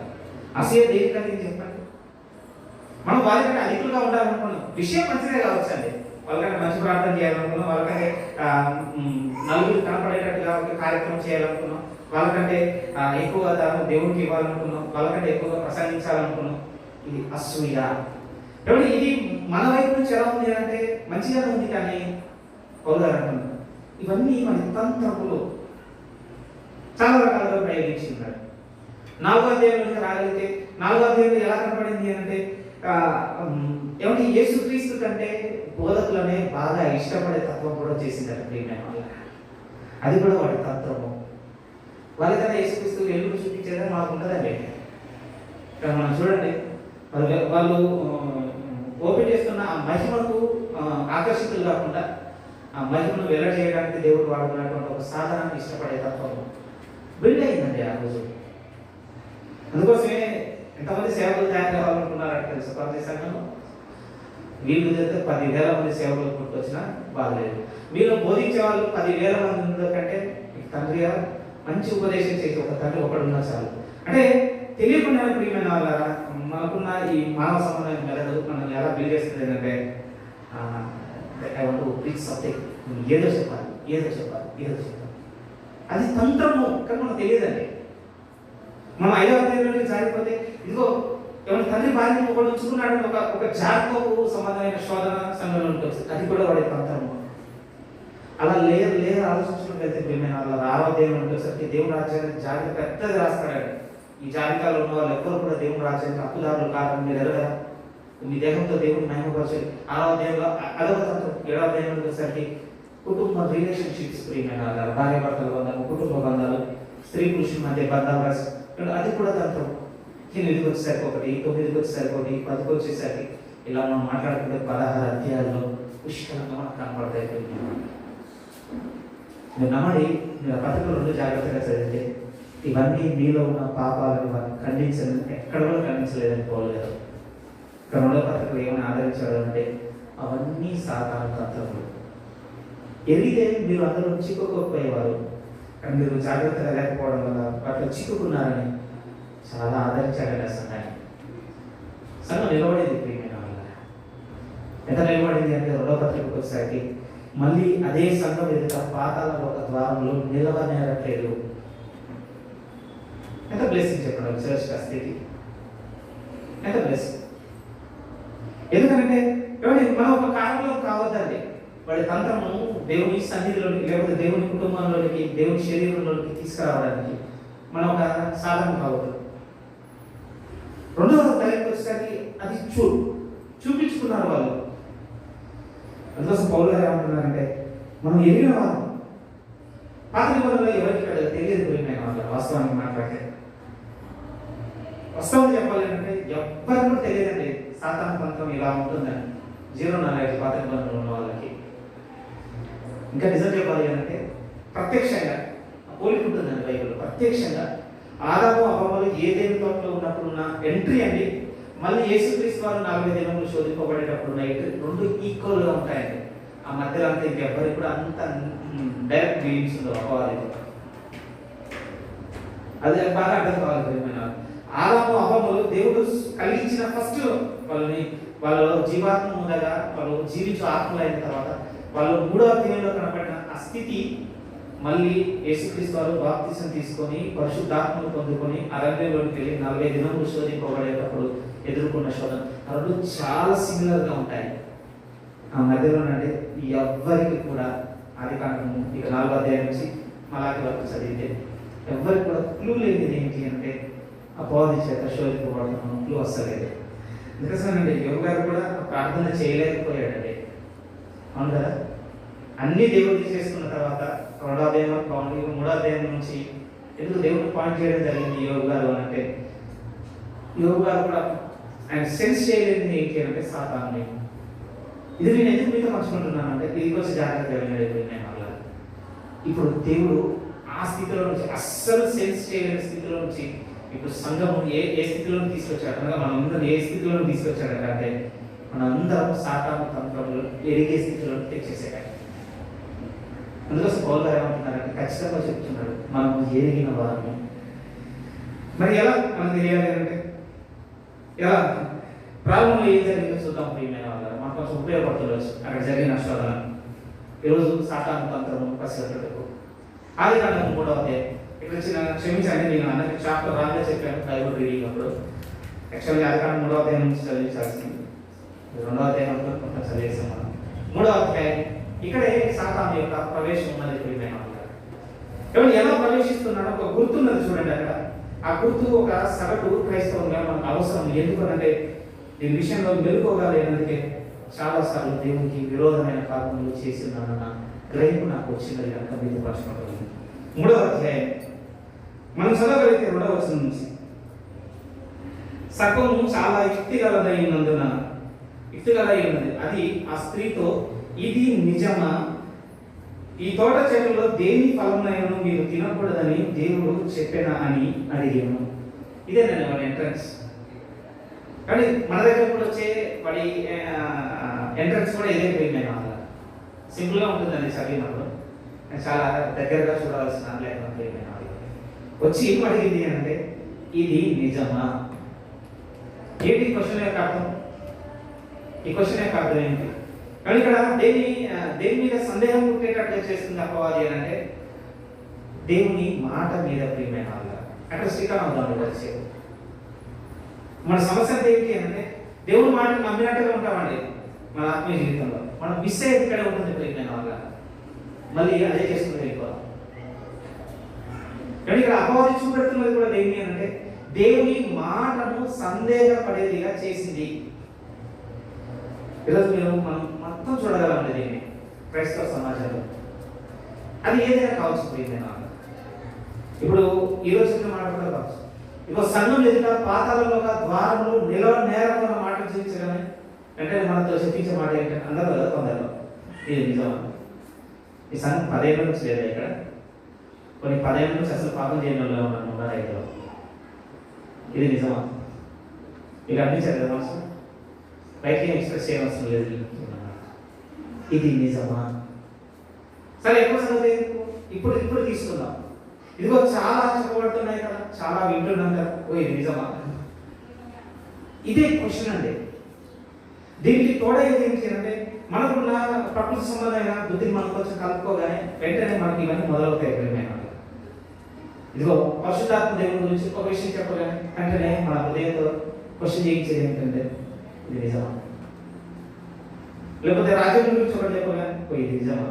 అసూయ దేని కలిగి చెప్పండి. మనం వాళ్ళకంటే అధికులుగా ఉండాలనుకున్నాం. విషయం మంచిదే కావచ్చు అండి, వాళ్ళకంటే మంచి ప్రార్థన చేయాలనుకున్నాం, వాళ్ళకంటే నలుగురు కనపడేటట్టుగా ఒక కార్యక్రమం చేయాలనుకున్నాం, వాళ్ళకంటే ఎక్కువ దేవునికి ఇవ్వాలనుకున్నాం, వాళ్ళకంటే ఎక్కువగా ప్రసంగించాలనుకున్నాం. ఇది అసూయ. కాబట్టి ఇది మన వైపు నుంచి ఎలా ఉంది అంటే మంచిగానే ఉంది, కానీ పౌలు గారు అంటున్నారు ఇవన్నీ మన తంత్రములు చాలా రకాలుగా ప్రయోగించుకున్నాడు. 4వ అధ్యాయంలోకి రాగలిగితే 4వ అధ్యాయంలో ఎలా కనపడింది అంటే ఏమంటే యేసుక్రీస్తు కంటే బోధకులనే బాగా ఇష్టపడే తత్వం కూడా చేసిందట ప్రియమైన వాళ్ళ. అది కూడా వాడి తత్వము. వాళ్ళకన్నా యేసుక్రీస్తు ఎలుగురు చూపించేదని మాకు ఉండదండి. ఇక్కడ మనం చూడండి, వాళ్ళు ఓపెన్ చేస్తున్న ఆ మహిమకు ఆకర్షితులు కాకుండా ఆ మహిమను వెల్లడి చేయడానికి దేవుడు వాడుకున్నటువంటి ఒక సాధనాన్ని ఇష్టపడే తత్వం బిల్డ్ అయిందండి ఆ రోజు. అందుకోసమే ఎంతమంది సేవకులు తయారు కావాలనుకున్నారంటే తెలుసు కొలతీ సంఘంలో. వీళ్ళు చేస్తే 10,000 మంది సేవకులు పుట్టుకొచ్చినా బాగలేదు. వీళ్ళు బోధించే వాళ్ళు 10,000 మంది కంటే తండ్రి మంచి ఉపదేశం చేసి ఒక తండ్రి ఒకడున్నా చాలు. అంటే తెలియకుండా ప్రియమైన వాళ్ళ మనకున్న ఈ మానవ సంబంధం మెదడు మనం ఎలా బిల్డ్ చేస్తుంది ఏంటంటే I want to preach something. ఏదో చెప్పాలి. అది తంత్రము, కానీ మనకు తెలియదండి. మనం 5వ అధ్యాయంలోకి జారిపోతే ఇదిగో ఏమైనా తండ్రి భార్యను ఒకడు ఉంచుకున్నాడు, ఒక జాతకు సంబంధమైన శోధన సంఘంలో ఉంటుంది. అది కూడా వాడి తంత్రము. అలా లేరు ఆలోచించుకుంటే ప్రియమైన వాళ్ళ 6వ అధ్యాయంలో ఉండేసరికి దేవుని రాజ్యాన్ని జాబితా పెద్దది రాస్తాడు. ఈ జాబితాలో ఉన్న వాళ్ళు ఎవ్వరు కూడా దేవుని రాజ్యానికి హక్కుదారులు కాదని మీరు ఎరగరా? మీ దేహంతో దేవుని మహిమపరచాలి. 6వ అధ్యాయంలో అదొక తంత్రం. 7వ అధ్యాయంలో ఉండేసరికి కుటుంబ రిలేషన్షిప్స్ ప్రియమైన వాళ్ళ భార్య భర్తల బంధాలు, కుటుంబ బంధాలు, స్త్రీ పురుషుల మధ్య బంధాలు అది కూడా తంత్రం. 8కి వచ్చేసరికి ఒకటి, 9కి వచ్చేసరికి ఒకటి, 10కి వచ్చేసరికి ఇలా మనం మాట్లాడుకుంటే 16 అధ్యాయాల్లో పుష్కలంగా మనకు కనపడతాయి. మీరు నమ్మడి, మీరు పత్రికలు 2 జాగ్రత్తగా చదివితే ఇవన్నీ మీలో ఉన్న పాపాలను ఖండించని ఎక్కడ కూడా ఖండించలేదని పోలేదు. ఇక్కడ 2వ పత్రికలు ఏమైనా ఆదరించాడు అంటే అవన్నీ సాధారణ తంత్రములు. ఎదిగితే మీరు అందరూ చిక్కుకోకపోయేవారు, కానీ మీరు జాగ్రత్తగా లేకపోవడం వల్ల వాటిలో చిక్కుకున్నారని చాలా ఆదరించాడని ఆ సంఘాన్ని. సంఘం నిలబడేది ప్రియమైన వల్ల. ఎంత నిలబడింది అంటే 2వ పత్రికకు వచ్చేసరికి మళ్ళీ అదే సంఘం ఎదుట పాతాల ఒక ద్వారంలో నిలవనేరట్లేదు. ఎంత బ్లెస్సింగ్ చెప్పడం చర్చ్ స్థితి, ఎంత బ్లెస్సింగ్. ఎందుకంటే మనం ఒక కాలంలో కావద్దండి. వాడి తంత్రము దేవుని సన్నిధిలోనికి లేకపోతే దేవుని కుటుంబంలోనికి, దేవుని శరీరంలోనికి తీసుకురావడానికి మనం ఒక సాధనం కావద్దు. 2వ అధ్యాయానికి వచ్చేసరికి అది చూపించుకున్నారు వాళ్ళు. అందుకోసం పౌలు గారు ఏమంటున్నారంటే మనం ఎరిగిన వాళ్ళు పాత నిబంధనలో ఎవరికి తెలియదు పోయినాయి వాళ్ళ. వాస్తవానికి మాట్లాడితే వాస్తవం చెప్పాలి అంటే ఎవ్వరు కూడా తెలియదండి సాతాను తంత్రం ఇలా ఉంటుందని. 0 నాలెడ్జ్ పాత నిబంధనలు ఉన్న వాళ్ళకి. ఇంకా నిజం చెప్పాలి అంటే ప్రత్యక్షంగా పోలిక ఉంటుందండి బైబిల్లో. ప్రత్యక్షంగా ఆదాము అవ్వలు ఏదేని తోటలో ఉన్నప్పుడు ఉన్న ఎంట్రీ అండి, మళ్ళీ యేసుక్రీస్తు వారు 40 దినములు శోధింపబడేటప్పుడు ఉన్న ఎంట్రీ 2 ఈక్వల్గా ఉంటాయండి. ఆ మధ్యలో అంతా ఇంకెవ్వరికి కూడా అంత డైరెక్ట్ డీలింగ్స్ ఉండవు అపవాదితో. అది బాగా అర్థం కావాలి. ఆదాము అవ్వములు దేవుడు కలిగించిన ఫస్ట్ వాళ్ళ జీవాత్మ ఉండగా వాళ్ళు జీవించు ఆత్మలు అయిన తర్వాత వాళ్ళు 3వ అధ్యాయంలో కనపడిన ఆ స్థితి మళ్ళీ యేసుక్రీస్తు వారు బాప్తిసం తీసుకొని పరిశుద్ధాత్మను పొందుకొని అరణ్యంలోకి వెళ్ళి 40 దినములు శోధింపబడేటప్పుడు ఎదుర్కొన్న శోధన రెండు చాలా సిమిలర్గా ఉంటాయి. ఆ మధ్యలోనంటే ఎవ్వరికి కూడా ఆదికాండము ఇక 4వ అధ్యాయం నుంచి మలాకి వరకు చదివితే ఎవ్వరికి కూడా క్లూ లేనిది ఏంటి అంటే అపవాది చేత శోధింపబడుతున్నాం, క్లూ వస్తలేదు. ఎందుకంటే యోగ గారు కూడా ప్రార్థన చేయలేకపోయాడండి. అవును కదా? అన్ని దేవుడు తీసేసుకున్న తర్వాత 2వ అధ్యాయం 3వ అధ్యాయం నుంచి ఎందుకు దేవుడు పాయింట్ చేయడం జరిగింది యోగ గారు అంటే యోగ గారు కూడా ఆయన సెన్స్ చేయలేనిది ఏంటి అంటే సాతాను. ఇది నేను ఎందుకు మీతో పంచుకుంటున్నాను అంటే ఇది కొంచెం జాగ్రత్తగా వినలేదు. మళ్ళీ ఇప్పుడు దేవుడు ఆ స్థితిలో నుంచి అస్సలు సెన్స్ చేయలేని స్థితిలో నుంచి ఇప్పుడు సంఘము ఏ స్థితిలో తీసుకొచ్చాడు అనగా మనం అందరం ఏ స్థితిలో తీసుకొచ్చాడంటే అంటే మనందరం సాతాను తంత్రంలో ఎరిగే స్థితిలో తెచ్చేసాడు. అందుకోసం పౌలు గారు ఏమంటున్నారంటే ఖచ్చితంగా చెప్తున్నాడు మనం ఎరిగిన వారిని. మరి ఎలా మనకు తెలియాలి అంటే ఎలా ప్రారంభంలో ఏం జరిగిందో చూద్దాం ప్రియమైన వాళ్ళు. మనకు కొంచెం ఉపయోగపడుతుండవచ్చు అక్కడ జరిగిన శోధన. ఈరోజు సాతాను తంత్రము పసిగట్టకు ఆదికాండము 3వ అధ్యాయం. ఇక్కడ క్షమించండి, నేను అందరికి చాప్టర్ రాగా చెప్పాను బైబుల్ రీడింగ్ అప్పుడు. యాక్చువల్గా ఆదికాండం 3వ అధ్యాయం నుంచి చదివించాల్సింది. 2వ అధ్యాయం కొంత చదివేసాం మనం. 3వ అధ్యాయం ఇక్కడే సాతాను యొక్క ప్రవేశం ఉన్నది ప్రియమైన వాళ్ళు. ఎవరు ఎలా ప్రవేశిస్తున్నాడో ఒక గుర్తున్నది చూడండి. అక్కడ ఆ గుర్తు ఒక సగటు క్రైస్తవంగా మనకు అవసరం. ఎందుకనంటే ఈ విషయంలో మెలుకోగా లేనందుకే చాలాసార్లు దేవునికి విరోధమైన పాపములు చేస్తున్నానన్న గ్రహింపు నాకు వచ్చిందని కనుక మీతో పంచుకుంటుంది. 3వ అధ్యాయం మనం చదవగలిగితే 2వ వచనం నుంచి, సర్పము చాలా యుక్తిగలదై ఉన్నది, అది ఆ స్త్రీతో, ఇది నిజమా, ఈ తోట చెట్టులో దేని ఫలమునైనను మీరు తినకూడదని దేవుడు చెప్పానా అని అడిగాను. ఇదేనండి వాడి ఎంట్రన్స్. కానీ మన దగ్గర కూడా వచ్చే వాడి ఎంట్రన్స్ కూడా ఇదే పోయింది. అలా సింపుల్గా ఉంటుందండి చదివినప్పుడు, చాలా దగ్గరగా చూడాల్సిన లేకపోతే వచ్చి ఏం అడిగింది అంటే ఇది నిజమా. ఏంటి క్వశ్చన్ యొక్క అర్థం? ఈ క్వశ్చన్ యొక్క అర్థం ఏంటి? కానీ ఇక్కడ దేని మీద సందేహం పుట్టేటట్టు చేస్తుంది అపవాది అని అంటే దేవుని మాట మీద. ప్రియమైన వాళ్ళ అక్కడ శ్రీకారం అవుతాం వచ్చేది. మన సమస్య ఏంటి అంటే దేవుని మాటను నమ్మినట్టుగా ఉంటామండి మన ఆత్మీయ జీవితంలో. మనం మిస్ అయ్యేది ఇక్కడ ఉంటుంది ప్రియమైన వాళ్ళ. మళ్ళీ అదే చేసుకుని వెళ్ళిపోవాలి. కానీ ఇక్కడ అపవాది చూపెడుతున్నది కూడా దేని అంటే దేవుని మాటను సందేహపడేదిగా చేసింది. ఈరోజు మనం మొత్తం చూడగలండి దీన్ని క్రైస్తవ సమాజంలో. అది ఏదైనా కావచ్చు ప్రియమైన. ఇప్పుడు ఈరోజు మాట్లాడడం కావచ్చు. ఇప్పుడు సంఘం ఎదుట పాతాలలో ఒక ద్వారంలో నేరమైన మాటలు చూపించడమే అంటే మనతో చెప్పించే మాట ఏంటంటే అందరూ కదా కొందరు ఇది నిజమా. ఈ సంఘం 10 ఏళ్ళ నుంచి లేదా ఇక్కడ, కొన్ని 10 ఏళ్ళ నుంచి అసలు పాపం చేయడం ఉన్నారు రైతులో. ఇది నిజమా? మీకు అనిపించారు కదా మనసు బయటకి ఎక్స్ప్రెస్ చేయవలసిన లేదు. ఇది నిజమా? సరే ఎప్పుడు సంగతి ఇప్పుడు తీసుకుందాం. ఇదిగో చాలా చెప్పబడుతున్నాయి కదా, చాలా వింటున్నాం కదా, ఇది నిజమా? ఇదే క్వశ్చన్ అండి. దీనికి తోడైతే ఏంటి అంటే మనకున్న ప్రకృతి సంబంధమైన బుద్ధిని మనం కొంచెం కలుపుకోగానే వెంటనే మనకి ఇవన్నీ మొదలవుతాయి. ప్రియమైన ఇదిగో పరిశుద్ధాత్మ దేవుని గురించి ఒక విషయం చెప్పగానే వెంటనే మన హృదయంతో క్వశ్చన్ చేయించేది ఏంటంటే ఇది నిజమా? లేకపోతే రాజ్యం గురించి ఒకటి చెప్పగానే ఇది నిజమా?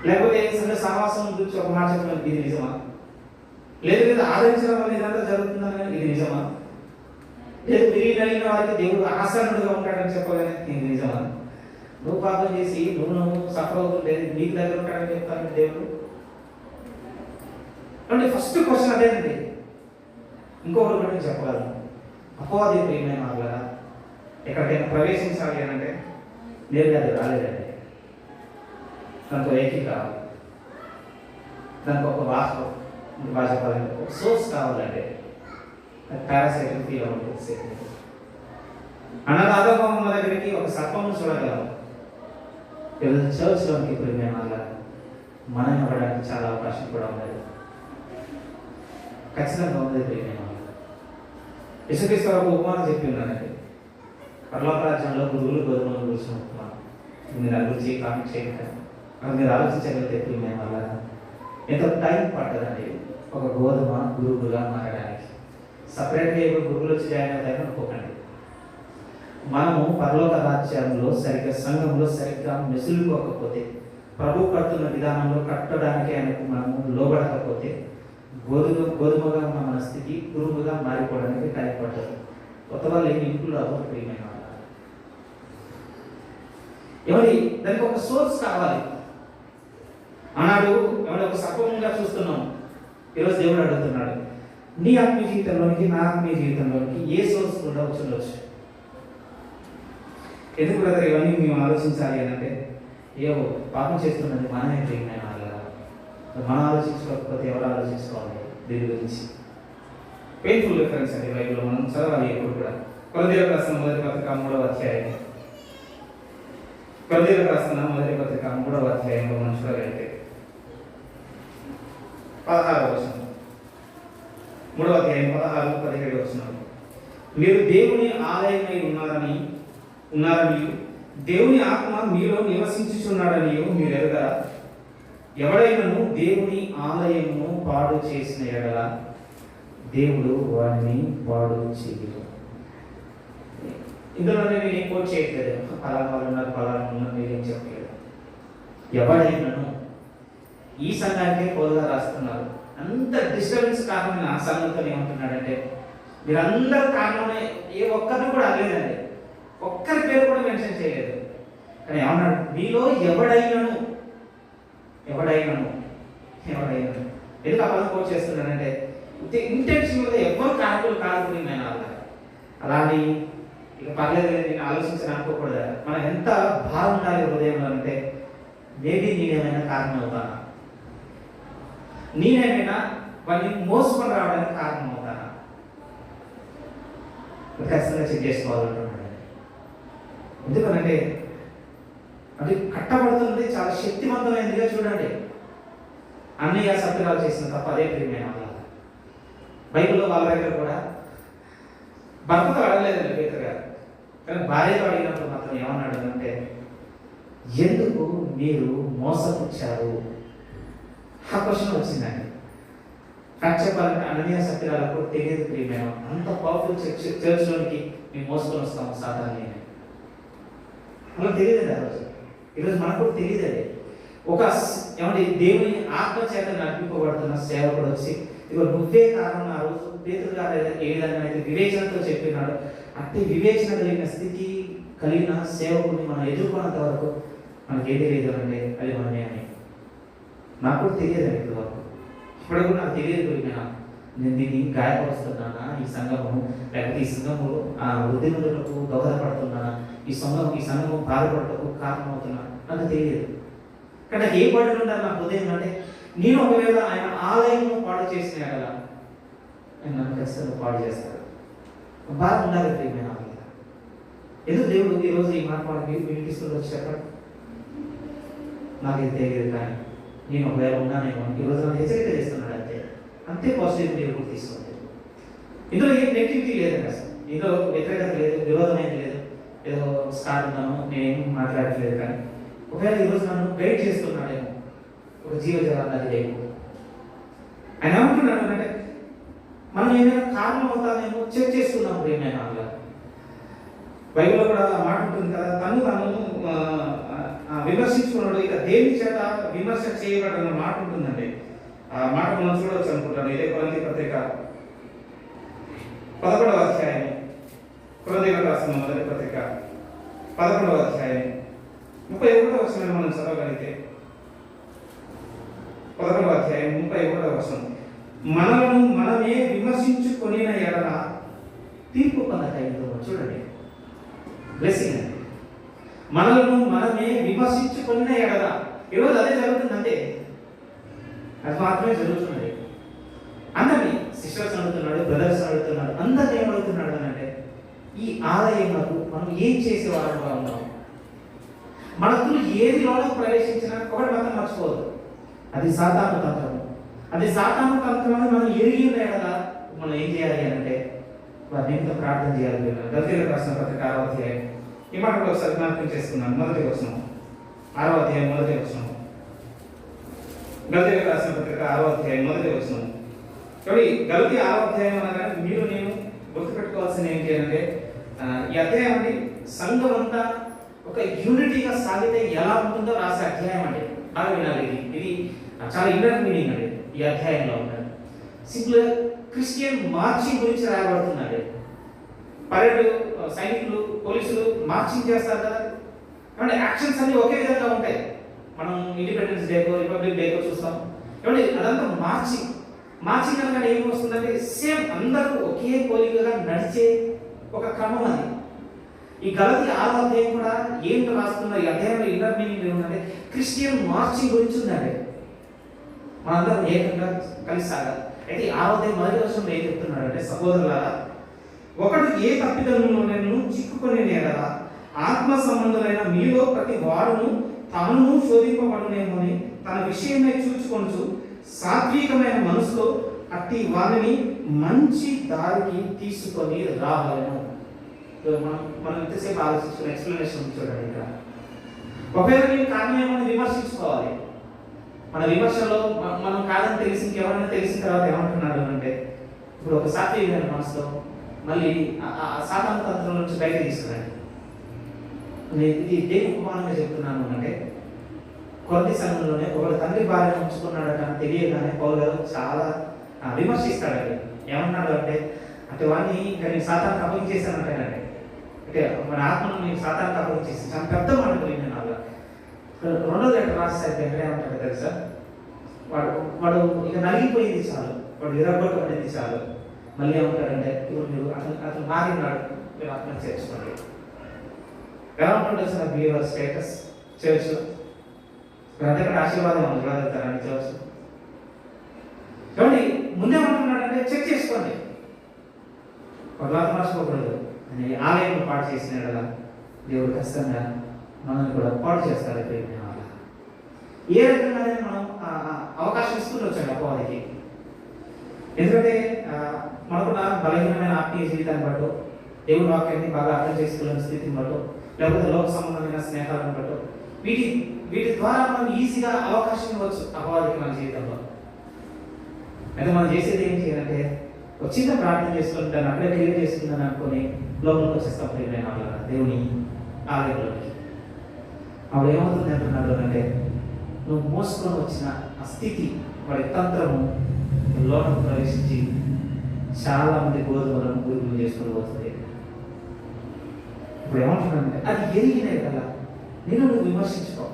లేకపోతే సంఘ సహవాసం గురించి ఒక మాట చెప్పగానే ఇది నిజమా? లేదు ఆదరించడం అనేది ఇదంతా జరుగుతుందని ఇది నిజమా? లేదు విరిగి నలిగిన వారికి దేవుడు ఆసనుడుగా ఉంటాడని చెప్పగానే ఇది నిజమా? నువ్వు పాపం చేసి నువ్వు సఫర్ అవుతుంటే నీకు దగ్గర ఉంటాడని చెప్తాను దేవుడు అంటే ఫస్ట్ క్వశ్చన్ అదేనండి. ఇంకొకటి కూడా నేను చెప్పగలను. అపవాది ప్రియమైన వాళ్ళ ఎక్కడికైనా ప్రవేశించాలి అని అంటే నేరుగా అది రాలేదండి. దాంతో ఏకీ కావాలి, దానికి ఒక భాష పరంగా ఒక సోర్స్ కావాలంటే పారాసైటిక్ ఫీల్ అవుతుంది. అన్నదాతమ్మ దగ్గరికి ఒక సర్పంను చూడగలం. ఈరోజు చర్చ్లోనికి ప్రియమైన వాళ్ళ మనం ఇవ్వడానికి చాలా అవకాశం కూడా ఉన్నది. ఖచ్చితంగా ఉంది ప్రియమైన వాళ్ళ. యేసుక్రీస్తు ఒక ఉపమానం చెప్పి ఉన్నానండి. పరలోక రాజ్యంలో గురువులు గోధుమలు గురించి ఉపమానం. మీరు అభిరుచి కామెంట్ చేయకండి. మీరు ఆలోచించగలిగితే ప్రియమైన వాళ్ళ ఎంతో టైం పట్టదండి ఒక గోధుమ గురువుగా మారడానికి. సపరేట్గా ఏదో గురువులు వచ్చి జాయిన్ అవుతాయని అనుకోకండి. మనము పరలోక రాజ్యంలో సరిగ్గా సంఘంలో సరిగ్గా మెసులుకోకపోతే, ప్రభు కడుతున్న విధానంలో కట్టడానికి ఆయనకు మనము లోబడకపోతే గోధుమగా ఉన్న మన స్థితి గురువుగా మారిపోవడానికి టైం పట్టదు. కొత్త వాళ్ళు ఏమి ఇంపులు అవ్వదు ప్రియమైన వాళ్ళ. దానికి ఒక సోర్స్ కావాలి. ఆనాడు ఒక సర్పంగా చూస్తున్నాం. ఈరోజు దేవుడు అడుగుతున్నాడు, నీ ఆత్మీయ జీవితంలోనికి నా ఆత్మీయ జీవితంలోనికి ఏ సోర్స్ కూడా ఉండొచ్చు. ఎందుకు బ్రదర్ ఇవన్నీ మేము ఆలోచించాలి అని అంటే ఏవో పాపం చేస్తున్నది మనమే ప్రియమైన వాళ్ళ. మనం ఆలోచించుకోకపోతే ఎవరు ఆలోచించుకోవాలి దీని గురించి? పెయిన్ఫుల్ రిఫరెన్స్ అండి బైబిల్లో మనం చదవాలి ఎప్పుడు కూడా. కొరింథీయులకు రాసిన మొదటి పత్రిక 3వ అధ్యాయం, కొరింథీయులకు రాసిన మొదటి పత్రిక 3వ అధ్యాయంలో మనం చూడగలిగితే 16వ వచనం, 3వ అధ్యాయం 16, 17 వచనాలు. మీరు దేవుని ఆలయమై ఉన్నారని దేవుని ఆత్మ మీలో నివసించుచున్నాడని మీరు ఎరుగరా? ఎవడైనను దేవుని ఆలయమును పాడు చేసిన ఎడల దేవుడు వారిని పాడు చేయడు. ఇందులోనే నేను ఏం కోట్ చేయట్లేదు, పలానా వాళ్ళు ఉన్నారు పలానా ఉన్నారు మీరేం చెప్పలేదు. ఎవడైనను ఈ సంఘానికే కోరుగా రాస్తున్నారు. అంత డిస్టర్బెన్స్ కారణమైన ఆ సంఘంతో ఏమంటున్నాడంటే మీరందరూ కారణమే, ఏ ఒక్కరిని కూడా అడగలేదండి, ఒక్కరి పేరు కూడా మెన్షన్ చేయలేదు. కానీ ఏమన్నాడు, మీలో ఎవడైనాను ఎందుకు ఆ పదం కోట్ చేస్తున్నానంటే ఇంటెన్షన్గా ఎవరు కారకులు కాదు నేను అలాని ఇక పర్లేదు నేను ఆలోచించిన అనుకోకూడదు. మనం ఎంత భారం ఉండాలి హృదయంలో అంటే మేబీ నేనేమైనా కారణం అవుతానా, నేనేమైనా వాడిని మోసుకొని రావడానికి కారణం అవుతానా, ఖచ్చితంగా చెక్ చేసుకోవాలంటున్నాడు. ఎందుకనంటే అది కట్టబడుతుంది, చాలా శక్తివంతమైనదిగా చూడండి. అన్నయ్య సత్యాలు చేసిన తప్ప అదే ప్రియమైన వాళ్ళ బైబిల్లో వాళ్ళ దగ్గర కూడా భర్తతో అడగలేదండి పేతురు గారు, కానీ భార్యతో అడిగినప్పుడు మాత్రం ఏమన్నాడు అంటే ఎందుకు మీరు మోసపుచ్చారు, ఆ క్వశ్చన్ వచ్చిందండి. ఫ్యాక్ట్ చెప్పాలంటే అననీయ సత్యాలకు కూడా తెలియదు ప్రియమైన, అంత పవర్ఫుల్ చర్చ్లోనికి మేము మోసుకొని వస్తాము సాధారణ అలా తెలియదండి. ఆ రోజు ఈరోజు మనకు కూడా తెలియదండి. ఒక ఏమంటే దేవుని ఆత్మ చేత నడిపింపబడుతున్న సేవకుడు వచ్చి ఇదిగో నువ్వే కారణం, ఆ రోజు పేతురు గారు ఏ విధంగా అయితే వివేచనతో చెప్పినాడు, అట్టి వివేచన కలిగిన స్థితి కలిగిన సేవకుడిని మనం ఎదుర్కొన్నంత వరకు మనకి ఏం తెలియదు అంటే అది మనమే అని నాకు కూడా తెలియదండి. ఇప్పుడు వరకు ఇప్పుడు కూడా నాకు తెలియదు, నేను దీన్ని గాయపరుస్తున్నానా, ఈ సంఘము లేకపోతే ఈ సంఘములో ఆ వృద్ధిమంతులకు దోహదపడుతున్నానా, ఈ సంఘము బాధపడటకు కారణమవుతున్నా నాకు తెలియదు. కానీ నాకు ఏ పడులు ఉండాలి నాకు ఉదయం అంటే నేను ఒకవేళ ఆయన ఆలయము పాడు చేసిన కదా ఆయన నన్ను ఖచ్చితంగా పాడు చేస్తాడు. బాగా ఉండాలి ప్రియమైన ఎందుకు దేవుడు ఈరోజు ఈ మాట మనకి వినిపిస్తుందో చెప్పండి. నాకేం తెలియదు, కానీ నేను ఒకవేళ ఉన్నానేమో ఈరోజు నన్ను హెచ్చరిక చేస్తున్నాడు అంతే. అంతే పాజిటివ్ మీరు కూడా తీసుకోండి. ఇందులో ఏం నెగిటివిటీ లేదండి, అసలు ఇందులో వ్యతిరేకత లేదు, విరోధం ఏం లేదు, ఏదో స్టార్ ఉన్నాను నేనేం మాట్లాడట్లేదు. కానీ ఒకవేళ ఈరోజు నన్ను గైడ్ చేస్తున్నాడేమో ఒక జీవజలాన్ని లేకు ఆయన ఏమంటున్నాడు అంటే మనం ఏమైనా కారణం అవుతామేమో చెక్ చేసుకున్నాం ప్రియమైన వాళ్ళ. బైబిల్లో కూడా మాట ఉంటుంది కదా, తను విమర్శించుకున్నాడు ఇక దేని చేత విమర్శ చేయబడిన మాట ఉంటుందండి. ఆ మాట మనం చూడవచ్చు అనుకుంటాను. ఇదే కొరింథీ పత్రిక 11వ అధ్యాయం, కొరింథీయులకు రాసిన మొదటి పత్రిక 11వ అధ్యాయం 31వ వచనం మనం చదవగలిగితే 11వ అధ్యాయం 31వ వచనం, మనలను మనమే విమర్శించుకొనిన ఎడల తీర్పు పొందటైందో. చూడండి బ్లెస్సింగ్ అండి. మనలను మనమే విమర్శించుకొనిన ఎడల ఈరోజు అదే జరుగుతుందంటే అది మాత్రమే జరుగుతున్నది. అందరినీ సిస్టర్స్ అడుగుతున్నాడు, బ్రదర్స్ అడుగుతున్నాడు, అందరినీ ఏం అడుగుతున్నాడు అని అంటే ఈ ఆలయంలో మనం ఏం చేసేవాళ్ళగా ఉన్నాం, మనకు ఏది లోనకు ప్రవేశించినా ఒకటి మాత్రం మర్చిపోదు, అది సాతాను తంత్రము. అది సాతాను తంత్రమని మనం ఎరిగి ఉన్నాయి కదా, మనం ఏం చేయాలి అంటే వారి నిమిత్త ప్రార్థన చేయాలి. గల్తీయులకు రాసిన పత్రిక 6వ అధ్యాయం ఈ మాట కూడా ఒకసారి జ్ఞాపకం చేసుకున్నాను. మొదటి వచనం 6వ అధ్యాయం మొదటి వచనం, గల్తీయులకు రాసిన పత్రిక 6వ అధ్యాయం మొదటి వచనం. కాబట్టి గల్తీ 6వ అధ్యాయం అనగానే మీరు నేను గుర్తుపెట్టుకోవాల్సింది ఏంటి అంటే ఈ అధ్యాయం అండి సంఘం అంతా ఒక యూనిటీగా సాగితే ఎలా ఉంటుందో రాసే అధ్యాయం అండి. బాగా వినాలి, ఇది చాలా ఇన్నర్ మీనింగ్ అండి ఈ అధ్యాయంలో ఉన్నది. సింపుల్ క్రిస్టియన్ మార్చింగ్ గురించి రాయబడుతున్నాడు. పరేడ్ సైనికులు పోలీసులు మార్చింగ్ చేస్తారు కదా, అంటే యాక్షన్స్ అన్ని ఒకే విధంగా ఉంటాయి. మనం ఇండిపెండెన్స్ డేకో రిపబ్లిక్ డేకో చూస్తాం. ఏమంటే అదంతా మార్చింగ్ అనగా ఏమి వస్తుందంటే సేమ్ అందరూ ఒకే పోలికగా నడిచే ఒక క్రమం అది. ఈ గలతీ 6వ అధ్యాయం కూడా ఏంటి రాస్తున్నారు, ఈ అధ్యాయంలో ఇన్నర్ మీనింగ్ ఏముందంటే క్రిస్టియన్ మార్చింగ్ గురించి ఉందండి. మనందరం ఏకంగా కలిసి సాగాలి. అయితే 6వ అధ్యాయం మొదటి వచనంలో ఏం చెప్తున్నాడు అంటే సహోదరులారా, ఒకడు ఏ తప్పిదములోనూ చిక్కుకొని నేరగా ఆత్మ సంబంధులైన మీలో ప్రతి వాడును తాను శోధింపబడునేమోని తన విషయమై చూచుకొనుచు సాత్వికమైన మనసులో అట్టి వారిని మంచి దారికి తీసుకొని రావాలను. మనం ఇంతసేపు ఆలోచించుకున్న ఎక్స్ప్లెనేషన్ చూడండి. ఇక్కడ ఒకవేళ నేను కారణం ఏమని విమర్శించుకోవాలి. మన విమర్శలో మనం కాదని తెలిసి ఇంకెవరైనా తెలిసిన తర్వాత ఏమంటున్నాడు అంటే ఇప్పుడు ఒక సాత్వికమైన మనసులో మళ్ళీ సాతాను తంత్రం నుంచి బయట తీసుకురండి. ఇది దేని ఉపమానంగా చెప్తున్నాను అంటే కొద్ది సమయంలోనే ఒకడు తండ్రి భార్యను ఉంచుకున్నాడట అని తెలియగానే పౌలు గారు చాలా విమర్శిస్తాడండి. ఏమన్నాడు అంటే వాడిని ఇంకా నేను సాతానికి అప్పగించేశానంటానండి. అంటే మన ఆత్మను నేను సాతానికి అప్పగించేసి చాలా పెద్ద మాట పోయింది నాలో. రెండో లెటర్ రాసేసరికి వెంటనే ఏమంటాడు తెలుసా, వాడు ఇక నలిగిపోయింది చాలు, వాడు విరగొట్టబడింది చాలు. మళ్ళీ ఏమంటాడంటే ఇప్పుడు మీరు అతను మారినాడు, మీరు అతను చేర్చుకోండి. ఎలా ఉంటుంది సార్ బిలీవర్ స్టేటస్ చర్చ్లో? అంతకంటే ఆశీర్వాదం మనం చూడగలుగుతారండి చర్చ్. కాబట్టి ముందేమంటున్నాడంటే చెక్ చేసుకోండి, పర్వాత మర్చిపోకూడదు అని. ఆలయం పాటు చేసిన కదా దేవుడు ఖచ్చితంగా మనల్ని కూడా పాటు చేస్తారు. ఏ రకంగా మనం అవకాశం ఇస్తుండొచ్చండి అపవాదికి. ఎందుకంటే మనకున్న బలహీనమైన ఆత్మీయ జీవితాన్ని బట్టో, దేవుడి వాక్యాన్ని బాగా అర్థం చేసుకోలేని స్థితిని బట్టో, లేకపోతే లోక సంబంధమైన స్నేహాలను బట్టో, వీటి ద్వారా మనం ఈజీగా అవకాశం ఇవ్వచ్చు అపవాదికి మన జీవితంలో. అయితే మనం చేసేది ఏం చేయాలంటే ఒక చిన్న ప్రార్థన చేసుకుని దాన్ని అక్కడే క్లియర్ చేసుకుందని అనుకుని లోపలికి వచ్చేస్తాం ప్రియమైన దేవుని ఆలయంలోకి. అప్పుడు ఏమవుతుంది అంటున్నాడు అంటే, నువ్వు మోసుకొని వచ్చిన ఆ స్థితి, వాడి తంత్రము లోపలికి ప్రవేశించి చాలా మంది గోధుమలను గురువులు చేసుకుని పోతుంది. ఇప్పుడు ఏమంటున్నానంటే అది ఎరిగినాయి కదా, నేను నువ్వు విమర్శించుకో,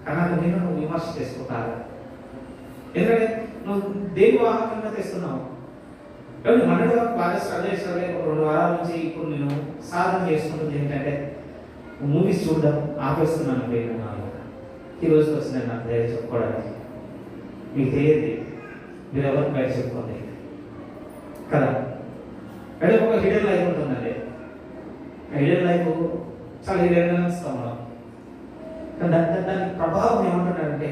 కనుక నేను నువ్వు విమర్శ చేసుకోవాలి. ఎందుకంటే నువ్వు దేని వాహకంగా తెస్తున్నావు. కాబట్టి మనగా బాగా స్ట్రగుల్ 2 వారాల నుంచి ఇప్పుడు నేను సాధన చేసుకుంటుంది ఏంటంటే మూవీస్ చూడడం ఆపేస్తున్నాను. ఈ రోజుకి వచ్చింది నాకు ధైర్యం చెప్పుకోవడానికి. మీకు తెలియదు, మీరు ఎవరికి బయట చెప్పుకోండి కదా. అంటే ఒక హిడెన్ లైఫ్ ఉంటుందండి. ఆ హిడెన్ లైఫ్ చాలా హిడెన్గా ఇస్తాం మనం. కానీ దాని ప్రభావం ఏమంటున్నారంటే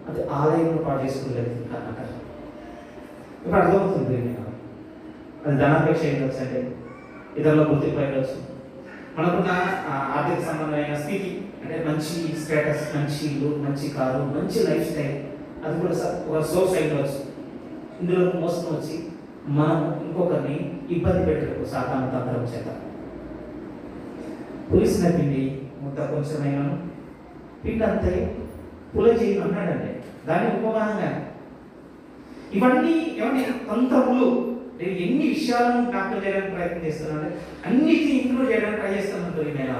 అది ఆలయంలో పాటు చేసుకోలేదు కనుక. ఇప్పుడు అర్థమవుతుంది, అది ధనాపేక్ష అయ్యవచ్చు అంటే ఇతరుల గుర్తింపు అయ్యవచ్చు, మనకున్న ఆర్థిక సంబంధమైన స్థితి అంటే మంచి స్టేటస్, మంచి ఇల్లు, మంచి కారు, మంచి లైఫ్ స్టైల్, అది కూడా ఒక సోర్స్ అయ్యవచ్చు. ఇందులో మోసం వచ్చి మనం ఇంకొకరిని ఇబ్బంది పెట్టకు సాతాను తంత్రం చేత. పులిసిన పిండి ముద్ద కొంచెమైనా పిండి అంతే పుల చేయమన్నాడండి. దాన్ని ఉపమానంగా ఇవన్నీ ఏమన్నా తంత్రములు. నేను ఎన్ని విషయాలను జ్ఞాపకం చేయడానికి ప్రయత్నం చేస్తున్నాను, అన్నిటినీ ఇంక్లూడ్ చేయడానికి ట్రై చేస్తున్నాను. నేను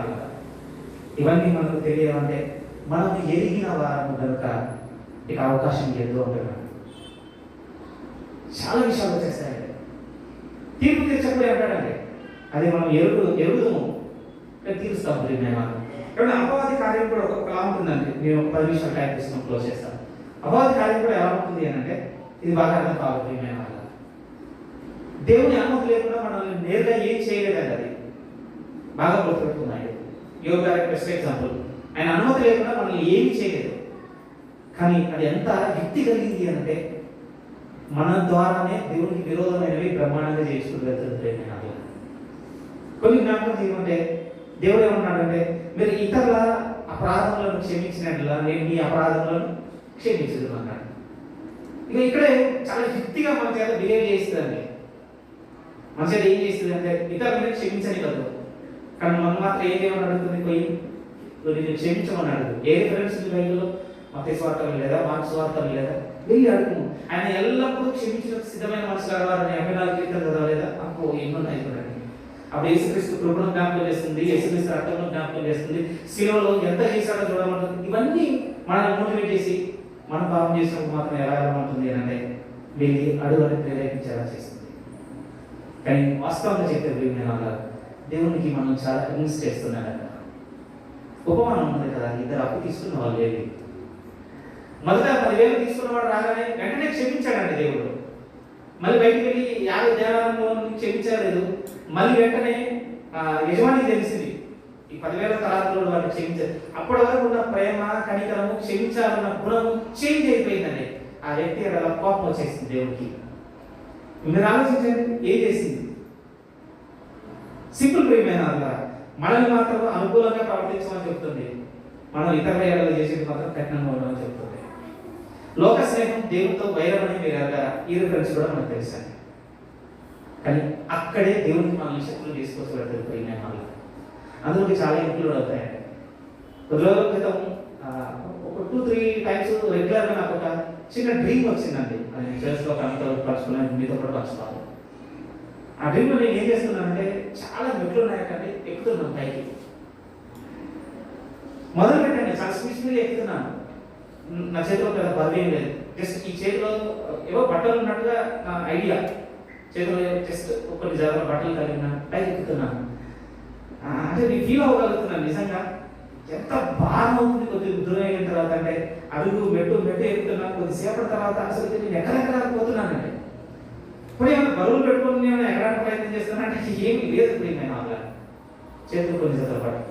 ఇవన్నీ మనకు తెలియాలంటే మనం ఎరిగిన వారము కనుక ఇక అవకాశం లేదు అంటున్నాను. చాలా విషయాలు వచ్చేస్తాయండి. తీర్పు తీర్చకపోయి అంటాడండి, అది మనం ఎరుగుదాము తీరుస్తాం. కాబట్టి అపవాది కార్యం కూడా ఒకలా ఉంటుందండి. నేను 10 నిమిషాలు టైం తీసుకుని క్లోజ్ చేస్తాను. అపవాది కార్యం కూడా ఎలా ఉంటుంది అని అంటే ఇది బాగా అర్థం కావాలి. దేవుని అనుమతి లేకుండా మనల్ని నేరుగా ఏం చేయలేదండి. అది బాగా గుర్తుపెట్టుకున్నాడు. యోగ గారి బెస్ట్ ఎగ్జాంపుల్. ఆయన అనుమతి లేకుండా మనల్ని ఏమి చేయలేదు. కానీ అది ఎంత యుక్తి కలిగింది అంటే మన ద్వారానే దేవునికి విరోధమైనవి బ్రహ్మాండంగా చేసుకుంటూ వెళ్తుంది. కొన్ని జ్ఞాపకం చేయమంటే దేవుడు ఏమన్నాడంటే మీరు ఇతరుల అపరాధములను క్షమించినట్లా నేను మీ అపరాధములను క్షమించదు అన్నాడు. ఇక ఇక్కడే చాలా యుక్తిగా మన చేత బిహేవ్ చేస్తుందండి. మన చేత ఏం చేస్తుంది అంటే ఇతరులను క్షమించని కదా, కానీ మనం మాత్రం ఏం చేయమని అడుగుతుంది, పోయి నేను క్షమించమని అడుగు. ఏ రిఫరెన్స్ బైబిల్లో మత్తయి సువార్తలు లేదా మార్కు సువార్తలు లేదా వెళ్ళి అడుగు. ఆయన ఎల్లప్పుడూ క్షమించడానికి సిద్ధమైన మనుషులు అడవాలని 54 కీర్తనలు చదవలేదా? అప్పుడు ఎన్నున్నాయి చూడండి. అప్పుడు యేసుక్రీస్తు కృపను జ్ఞాపకం చేస్తుంది, యేసుక్రీస్తు రక్తమును జ్ఞాపకం చేస్తుంది, శిలువలో ఎంత చేశాడో చూడమంటుంది. ఇవన్నీ మనల్ని మోటివేట్ చేసి మన పాపం చేసినప్పుడు మాత్రం ఎలా ఉంటుంది అని అంటే వెళ్ళి అడుగుని ప్రేరేపించేలా చేస్తుంది. కానీ వాస్తవంగా చెప్పే దేవునికి మనం చాలా ఇన్స్ చేస్తున్నాడు. ఉపమానం ఉంది కదా, ఇద్దరు అప్పు తీసుకున్న వాళ్ళు లేదు. మొదట 10,000 తీసుకున్నవాడు రాగానే వెంటనే క్షమించాడండి దేవుడు. మళ్ళీ బయటికి వెళ్ళి 50 దేనాలలో క్షమించలేదు. మళ్ళీ వెంటనే యజమానికి తెలిసింది ఈ 10,000 తలాంతులు వాడిని క్షమించారు. అప్పటి వరకు ఉన్న ప్రేమ, కనికరము, క్షమించాలన్న గుణము చేంజ్ అయిపోయిందండి. ఆ వ్యక్తి అలా కోపం వచ్చేసింది దేవుడికి. మీరు ఆలోచించండి ఏం చేసింది. సింపుల్ ప్రేమైన మనల్ని మాత్రం అనుకూలంగా ప్రవర్తించమని చెప్తుంది, మనం ఇతరుల ఏడలు చేసేది మాత్రం కఠినంగా ఉండమని చెప్తుంది. లోక స్నేహం దేవుడితో వైరమని మీరు అడగారా? ఈ రిఫరెన్స్ కూడా మనకు తెలుసండి. కానీ అక్కడే దేవుడికి మనల్ని శక్తులు తీసుకొచ్చి ప్రేమ అందులోకి చాలా ఇంక్లూడ్ అవుతాయండి. 10 రోజుల క్రితం ఒక 2-3 టైమ్స్ రెగ్యులర్గా నాకు ఒక చిన్న డ్రీమ్ వచ్చిందండి. అది చర్చ్లో కమితో పంచుకున్నాను, మీతో కూడా పంచుకోవాలి. ఆ డ్రీమ్లో నేను ఏం చేస్తున్నానంటే చాలా మెట్లు ఉన్నాయంటే ఎక్కుతున్నాను పైకి. మొదలు పెట్టండి, చాలా స్పీడ్గా ఎక్కుతున్నాను. నా చేతిలో పెద్ద బరువేం లేదు, జస్ట్ ఈ చేతిలో ఏవో బట్టలు ఉన్నట్టుగా నా ఐడియా. చేతిలో జస్ట్ కొన్ని జాగ్రత్త బట్టలు కలిగిన పైకి ఎక్కుతున్నాను. అంటే నేను ఫీల్ అవ్వగలుగుతున్నాను నిజంగా ఎంత బాగా ఉంది. కొద్దిగా దూరం అయిన తర్వాత అంటే అడుగు మెట్టు ఎక్కుతున్నాను. కొద్దిసేపటి తర్వాత అసలు నేను ఎక్కడెక్కడ పోతున్నానండి. ఇప్పుడు ఏమైనా బరువులు పెట్టుకుని నేను ఎక్కడానికి ప్రయత్నం చేస్తున్నాను అంటే ఏమీ లేదు. ఇప్పుడు నేను అలా చేతులు కొన్ని చేతులు పాటు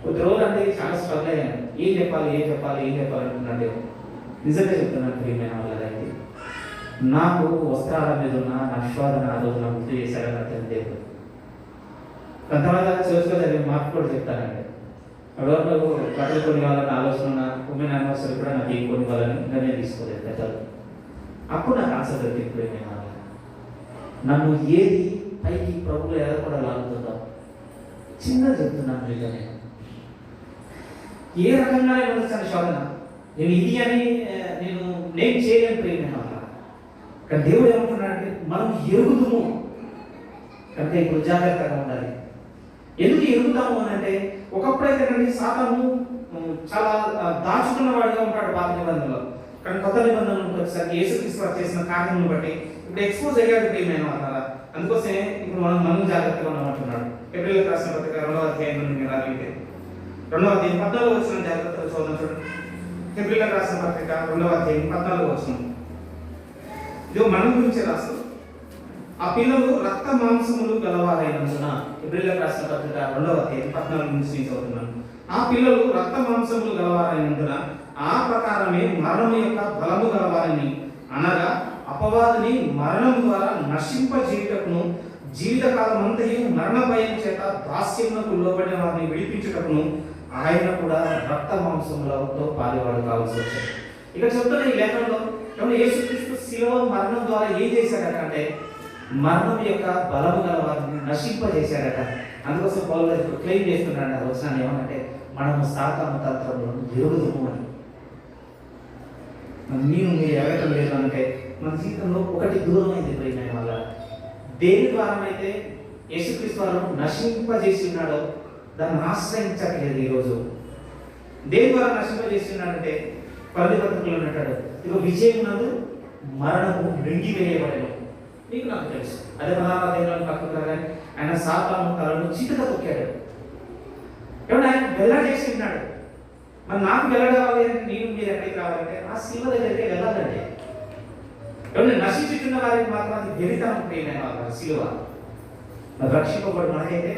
కొద్ది రోజులు అంటే చాలా స్ట్రగుల్ అయ్యాను. ఏం చెప్పాలి అంటున్నాడు. నిజంగా చెప్తున్నాను ప్రియమైన వాళ్ళకి, నాకు వస్త్రాల మీద ఉన్న నా శోధన ఆ రోజు నాకు గుర్తు చేశారని అర్థం లేదు. దాని తర్వాత చూసుకోలేదు మార్పు కూడా చెప్తానండి. ఎవరు బట్టలు కొని వాళ్ళని ఆలోచన ఉన్న ఉమెన్ యానివర్సరీ కూడా నాకు ఏం కొని వాళ్ళని ఇంకా నేను తీసుకోలేదు పెద్దలు. అప్పుడు నాకు ఆశ దొరికింది ప్రియమైన వాళ్ళ, నన్ను ఏది పైకి ప్రభువులు ఎలా కూడా లాగుతుందో చిన్నగా చెప్తున్నాను. నిజంగా ఏ రకంగా ఉండొచ్చాను శోధన, నేను ఇది అని నేను చేయలేను ప్రియమైన వాళ్ళ. కానీ దేవుడు ఏమంటున్నాడంటే మనం ఎరుగుతాము కనుక ఇప్పుడు జాగ్రత్తగా ఉండాలి. ఎందుకు ఎరుగుతాము అని అంటే, ఒకప్పుడైతే కంటే సాతాను చాలా దాచుకున్న వాడిగా ఉంటాడు పాత నిబంధనలో. కానీ కొత్త నిబంధనలకు వచ్చేసరికి యేసుక్రీస్తు చేసిన కార్యములను బట్టి ఇప్పుడు ఎక్స్పోజ్ అయ్యాడు ప్రియమైన వాళ్ళ. అందుకోసమే ఇప్పుడు మనం జాగ్రత్తగా ఉండమంటున్నాడు. ఏప్రిల్ రాసిన పత్రిక 2వ అధ్యాయం నుండి మీరు అడిగితే 2వ అధ్యాయం 14 వచ్చిన జాగ్రత్తగా చూడండి. చూడండి, ఏప్రిల్ రాసిన పత్రిక 2వ అధ్యాయం 14 వచ్చిన ఇది మన గురించి రాసు. ఆ పిల్లలు రక్త మాంసములు గలవారైనందున, ఏప్రిల్ రాసిన పత్రిక 2వ అధ్యాయం 14 నుంచి చదువుతున్నాను. ఆ పిల్లలు రక్త మాంసములు గలవారైనందున ఆ ప్రకారమే మరణము యొక్క బలము గలవారని, అనగా అపవాదిని మరణం ద్వారా నశింపజేయుటకును జీవితకాలం అంతయు మరణ భయం చేత దాస్యమునకు లోబడిన వారిని విడిపించుటకును ఆయన కూడా రక్త మాంసములతో పాలివాడు కావాల్సి వచ్చాడు. ఇక్కడ చెప్తున్న ఈ లేఖనంలో యేసుక్రీస్తు శిలువ మరణం ద్వారా ఏం చేశాడట అంటే మరణం యొక్క బలము గల వారిని నశింపజేశాడట. అందుకోసం పౌలు గారు ఇప్పుడు క్లెయిమ్ చేస్తున్నాడు ఆ వచనాన్ని ఏమనంటే, మనము సాతాను తంత్రంలో ఎరుగుదుము అని. మీరు ఎరగటం లేదు అంటే మన జీవితంలో ఒకటి దూరమైంది ప్రియమైన వాళ్ళ. దేని ద్వారానైతే యేసుక్రీస్తు వారు నశింపజేసి ఉన్నాడో దాన్ని ఆశ్రయించట్లేదు ఈరోజు. దేని ద్వారా నశింపజేసి ఉన్నాడంటే పది పత్రికలు ఉన్నట్టాడు, ఇక విజయం నందు మరణము మృంగివేయబడను. మీకు నాకు తెలుసు అదే 16వ అధ్యాయంలో పక్కన ఆయన సాతాను తలను చితక తొక్కాడు. ఏమన్నా ఆయన వెల్లడేసి ఉన్నాడు. మరి నాకు వెల్లడవాలి అంటే మీరు ఎక్కడికి రావాలంటే ఆ శిలువ దగ్గరికి వెళ్ళాలండి. ఏమన్నా నశించుతున్న వారికి మాత్రం అది వెలితనం ప్రియమైన వాళ్ళ శిలువ. మరి రక్షింపబడి మనకైతే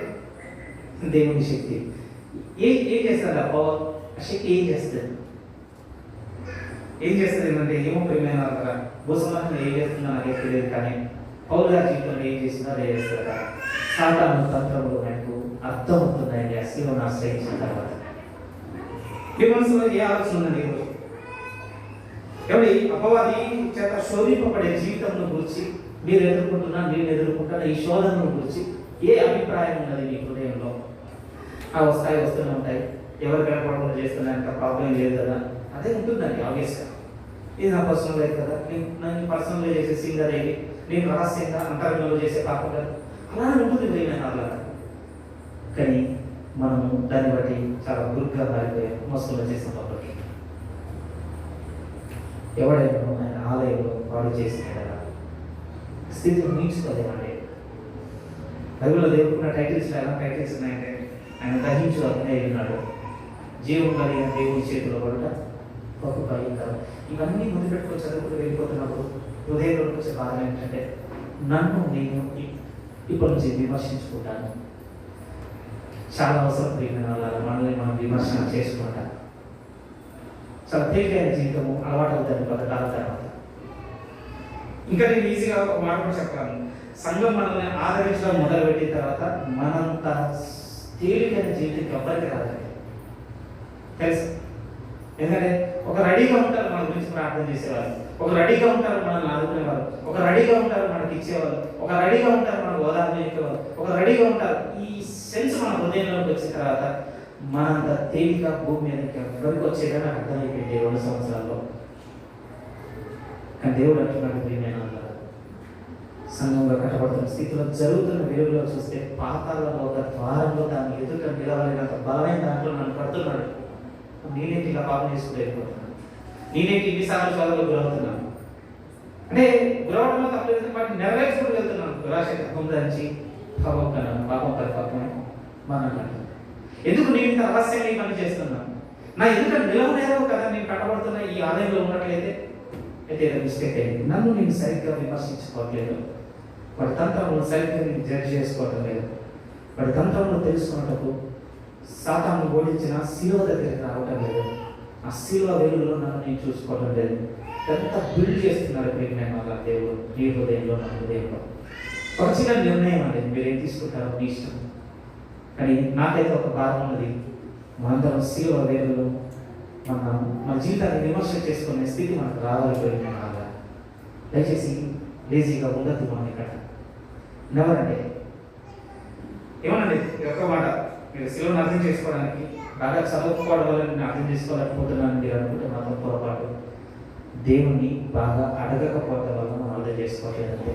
దేవుని శక్తి ఏం చేస్తుంది? ఆ శక్తి ఏం చేస్తుంది ఏమంటే ఏమో ప్రియమైన వాళ్ళ భూసమాజంలో ఏం చేస్తుందో నాకే తెలియదు. కానీ పౌలు గారి జీవితంలో ఏం చేస్తుందో అదే చేస్తారా. సాతాను తంత్రంలో మనకు అర్థమవుతున్నాయండి ఆ శిలువను ఆశ్రయించిన తర్వాత. మీ మనసులో ఏ ఆలోచన ఉందండి ఈరోజు? ఎవరి అపవాది చేత శోధింపబడే జీవితంలో గురించి మీరు నేను ఎదుర్కొంటున్న ఈ శోధనను గురించి ఏ అభిప్రాయం ఉన్నది మీ హృదయంలో? వస్తూనే ఉంటాయి. ఎవరు కనపడకుండా చేస్తున్నా ప్రాబ్లం లేదు కదా, అదే ఉంటుందండి ఆబ్వియస్గా. ఇది నా పర్సనల్ లైఫ్ కదా, నేను పర్సనల్గా చేసే సింగర్ అయ్యి నేను రహస్యంగా అంతర్గంలో చేసే కాకుండా అలానే ఉంటుంది ప్రియమైన వాళ్ళ. కానీ మనము దాన్ని బట్టి చాలా గురుగ్గా మారిపోయాం మోసంలో చేసిన పనులకి. ఎవడైనా ఆయన ఆలయంలో వాడు చేసిన స్థితిని మించుకోలేమండి. బైబిల్లో దేవుడుకున్న టైటిల్స్ ఎలా టైటిల్స్ ఉన్నాయంటే ఆయన దహించు అగ్ని ఉన్నాడు, జీవం కలిగిన దేవుని చేతిలో పడుట గొప్ప భయంకరం. ఇవన్నీ ముందు పెట్టుకొని చదువుకుంటూ వెళ్ళిపోతున్నప్పుడు హృదయంలోకి వచ్చే బాధ ఏంటంటే నన్ను నేను ఇప్పటి నుంచి విమర్శించుకుంటాను. చాలా అవసరం ప్రియమైన వాళ్ళ మనల్ని మనం విమర్శన చేసుకుంటాం. చాలా తేలికైన జీవితము అలవాటు అవుతుంది పథకాల తర్వాత. ఇంకా నేను ఈజీగా ఒక మాట కూడా చెప్పాను, సంఘం మనల్ని ఆదరించడం మొదలుపెట్టిన తర్వాత మనంత తేలికైన జీవితం ఎవరికి రాదండి తెలుసు. ఎందుకంటే ఒక రెడీగా ఉంటారు మన గురించి ప్రార్థన చేసేవారు, ఒక రెడీగా ఉంటారు మనల్ని ఆదుకునేవారు, ఒక రెడీగా ఉంటారు మనకి ఇచ్చేవారు, ఒక రెడీగా ఉంటారు మనకు ఓదార్పు చెప్పేవారు, ఒక రెడీగా ఉంటారు. ఈ సెన్స్ మన హృదయంలోకి వచ్చిన తర్వాత మనంత తేలిక భూమి మీదకి ఎవరికి వచ్చేదా నాకు అర్థమైపోయింది 2 సంవత్సరాల్లో. కానీ దేవుడు అంటున్నాడు, ప్రియమైన సంఘంగా కట్టబడుతున్న స్థితిలో జరుగుతున్న వెలుగులో చూస్తే పాతాళంలో ఒక ద్వారంలో దాన్ని ఎదుట నిలవలేనంత బలమైన దాంట్లో నన్ను పడుతున్నాడు. నేనేంటి ఇలా పాపం చేసుకుంటూ వెళ్ళిపోతున్నాను, నేనేంటి ఇన్నిసార్లు చదువులో గురవుతున్నాను అంటే గురవడంలో తప్పలేదు, వాటిని నెరవేర్చుకుంటూ వెళ్తున్నాను. దురాశ ధరించి పాపం కన్నాను, పాపం పరిపాపమే మనం ఎందుకు నేను ఇంత రహస్యంగా ఈ పని చేస్తున్నాను? నా ఎదుట నిలవలేదో కదా నేను కట్టబడుతున్న ఈ ఆలయంలో ఉన్నట్లయితే అయితే ఏదో మిస్టేక్ అయింది. నన్ను నేను సరిగ్గా విమర్శించుకోవట్లేదు, వాడి తంత్రములు సరిగ్గా నేను జడ్జ్ చేసుకోవటం లేదు. వాడి తంత్రములు తెలుసుకున్నటకు సాతాను ఓడించిన శిలువ దగ్గరికి రావటం లేదు. ఆ శిలువ వెలుగులో నన్ను నేను చూసుకోవటం లేదు. ఎంత బిల్డ్ చేస్తున్నారు ప్రేమ వల్ల దేవుడు నీ హృదయంలో, నా హృదయంలో. ఒక చిన్న నిర్ణయం అనేది మీరేం తీసుకుంటారో మీ ఇష్టం. కానీ నాకైతే ఒక భారం ఉన్నది, మనందరం శిలువ వెలుగులో మన జీవితాన్ని విమర్శ చేసుకునే స్థితి మనకు రావాలిపోయింది. అలాగా దయచేసి లేజీగా ఉండద్దు మనం ఇక్కడ. ఎవరంటే ఏమనండి ఒక్క మాట, మీరు శిలువను అర్థం చేసుకోవడానికి బాగా చదువుకోవడం వల్ల నేను అర్థం చేసుకోలేకపోతున్నాను మీరు అనుకుంటే మాత్రం పొరపాటు. దేవుణ్ణి బాగా అడగకపోవడం వల్ల మనం అర్థం చేసుకోవట్లేదంటే.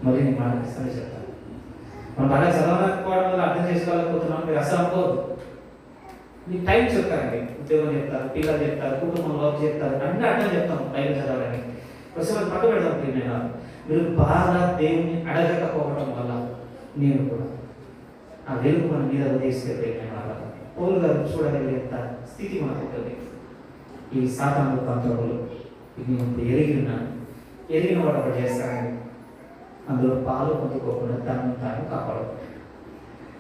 మళ్ళీ నేను మాట్లాడిస్తానే చెప్తాను, మనం బాగా చదవలేకపోవడం వల్ల అర్థం చేసుకోలేకపోతున్నాం మీరు అసలు అనుకోవద్దు. మీకు టైం చెప్తారండి, ఉద్యోగం చెప్తారు, పిల్లలు చెప్తారు, కుటుంబంలో చెప్తారు, అన్నీ అర్థం చెప్తాం బయట చదవాలని. ప్రస్తుతం పట్టు పెడతాం. మీరు బాగా దేవుని అడగకపోవడం వల్ల నేను కూడా ఆ వెలుగు మన మీద ఉదయిస్తే పౌలు గారు చూడగలిగేంత స్థితి మనకు ఉంటుంది. ఈ సాతాను తంత్రములు ఇది ఎరిగిన వాడు ఒకటి చేస్తానండి, అందులో పాలు పొందుకోకుండా తనను తాను కాపాడు.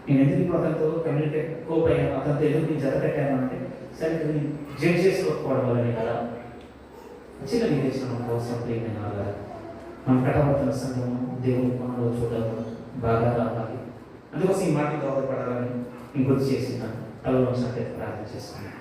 నేను ఎందుకు ఇప్పుడు అతనితో కమ్యూనికేట్ కోపయ్యాను, అతనితో ఎందుకు నేను జత పెట్టాను అంటే సరే నేను జడ్జ్ చేసుకోకపోవడం వల్లనే కదా. చిన్న నిర్దేశం మనకు అవసరం ప్రియమైన వాళ్ళ. మనం కట్టబడుతున్న సంఘం దేవుని మనలో చూడడం బాగా రావాలి. అందుకోసం ఈ మాటలు దోహదపడాలని నేను గుర్తు చేసినాను. తలలో ప్రార్థన చేసుకున్నాను.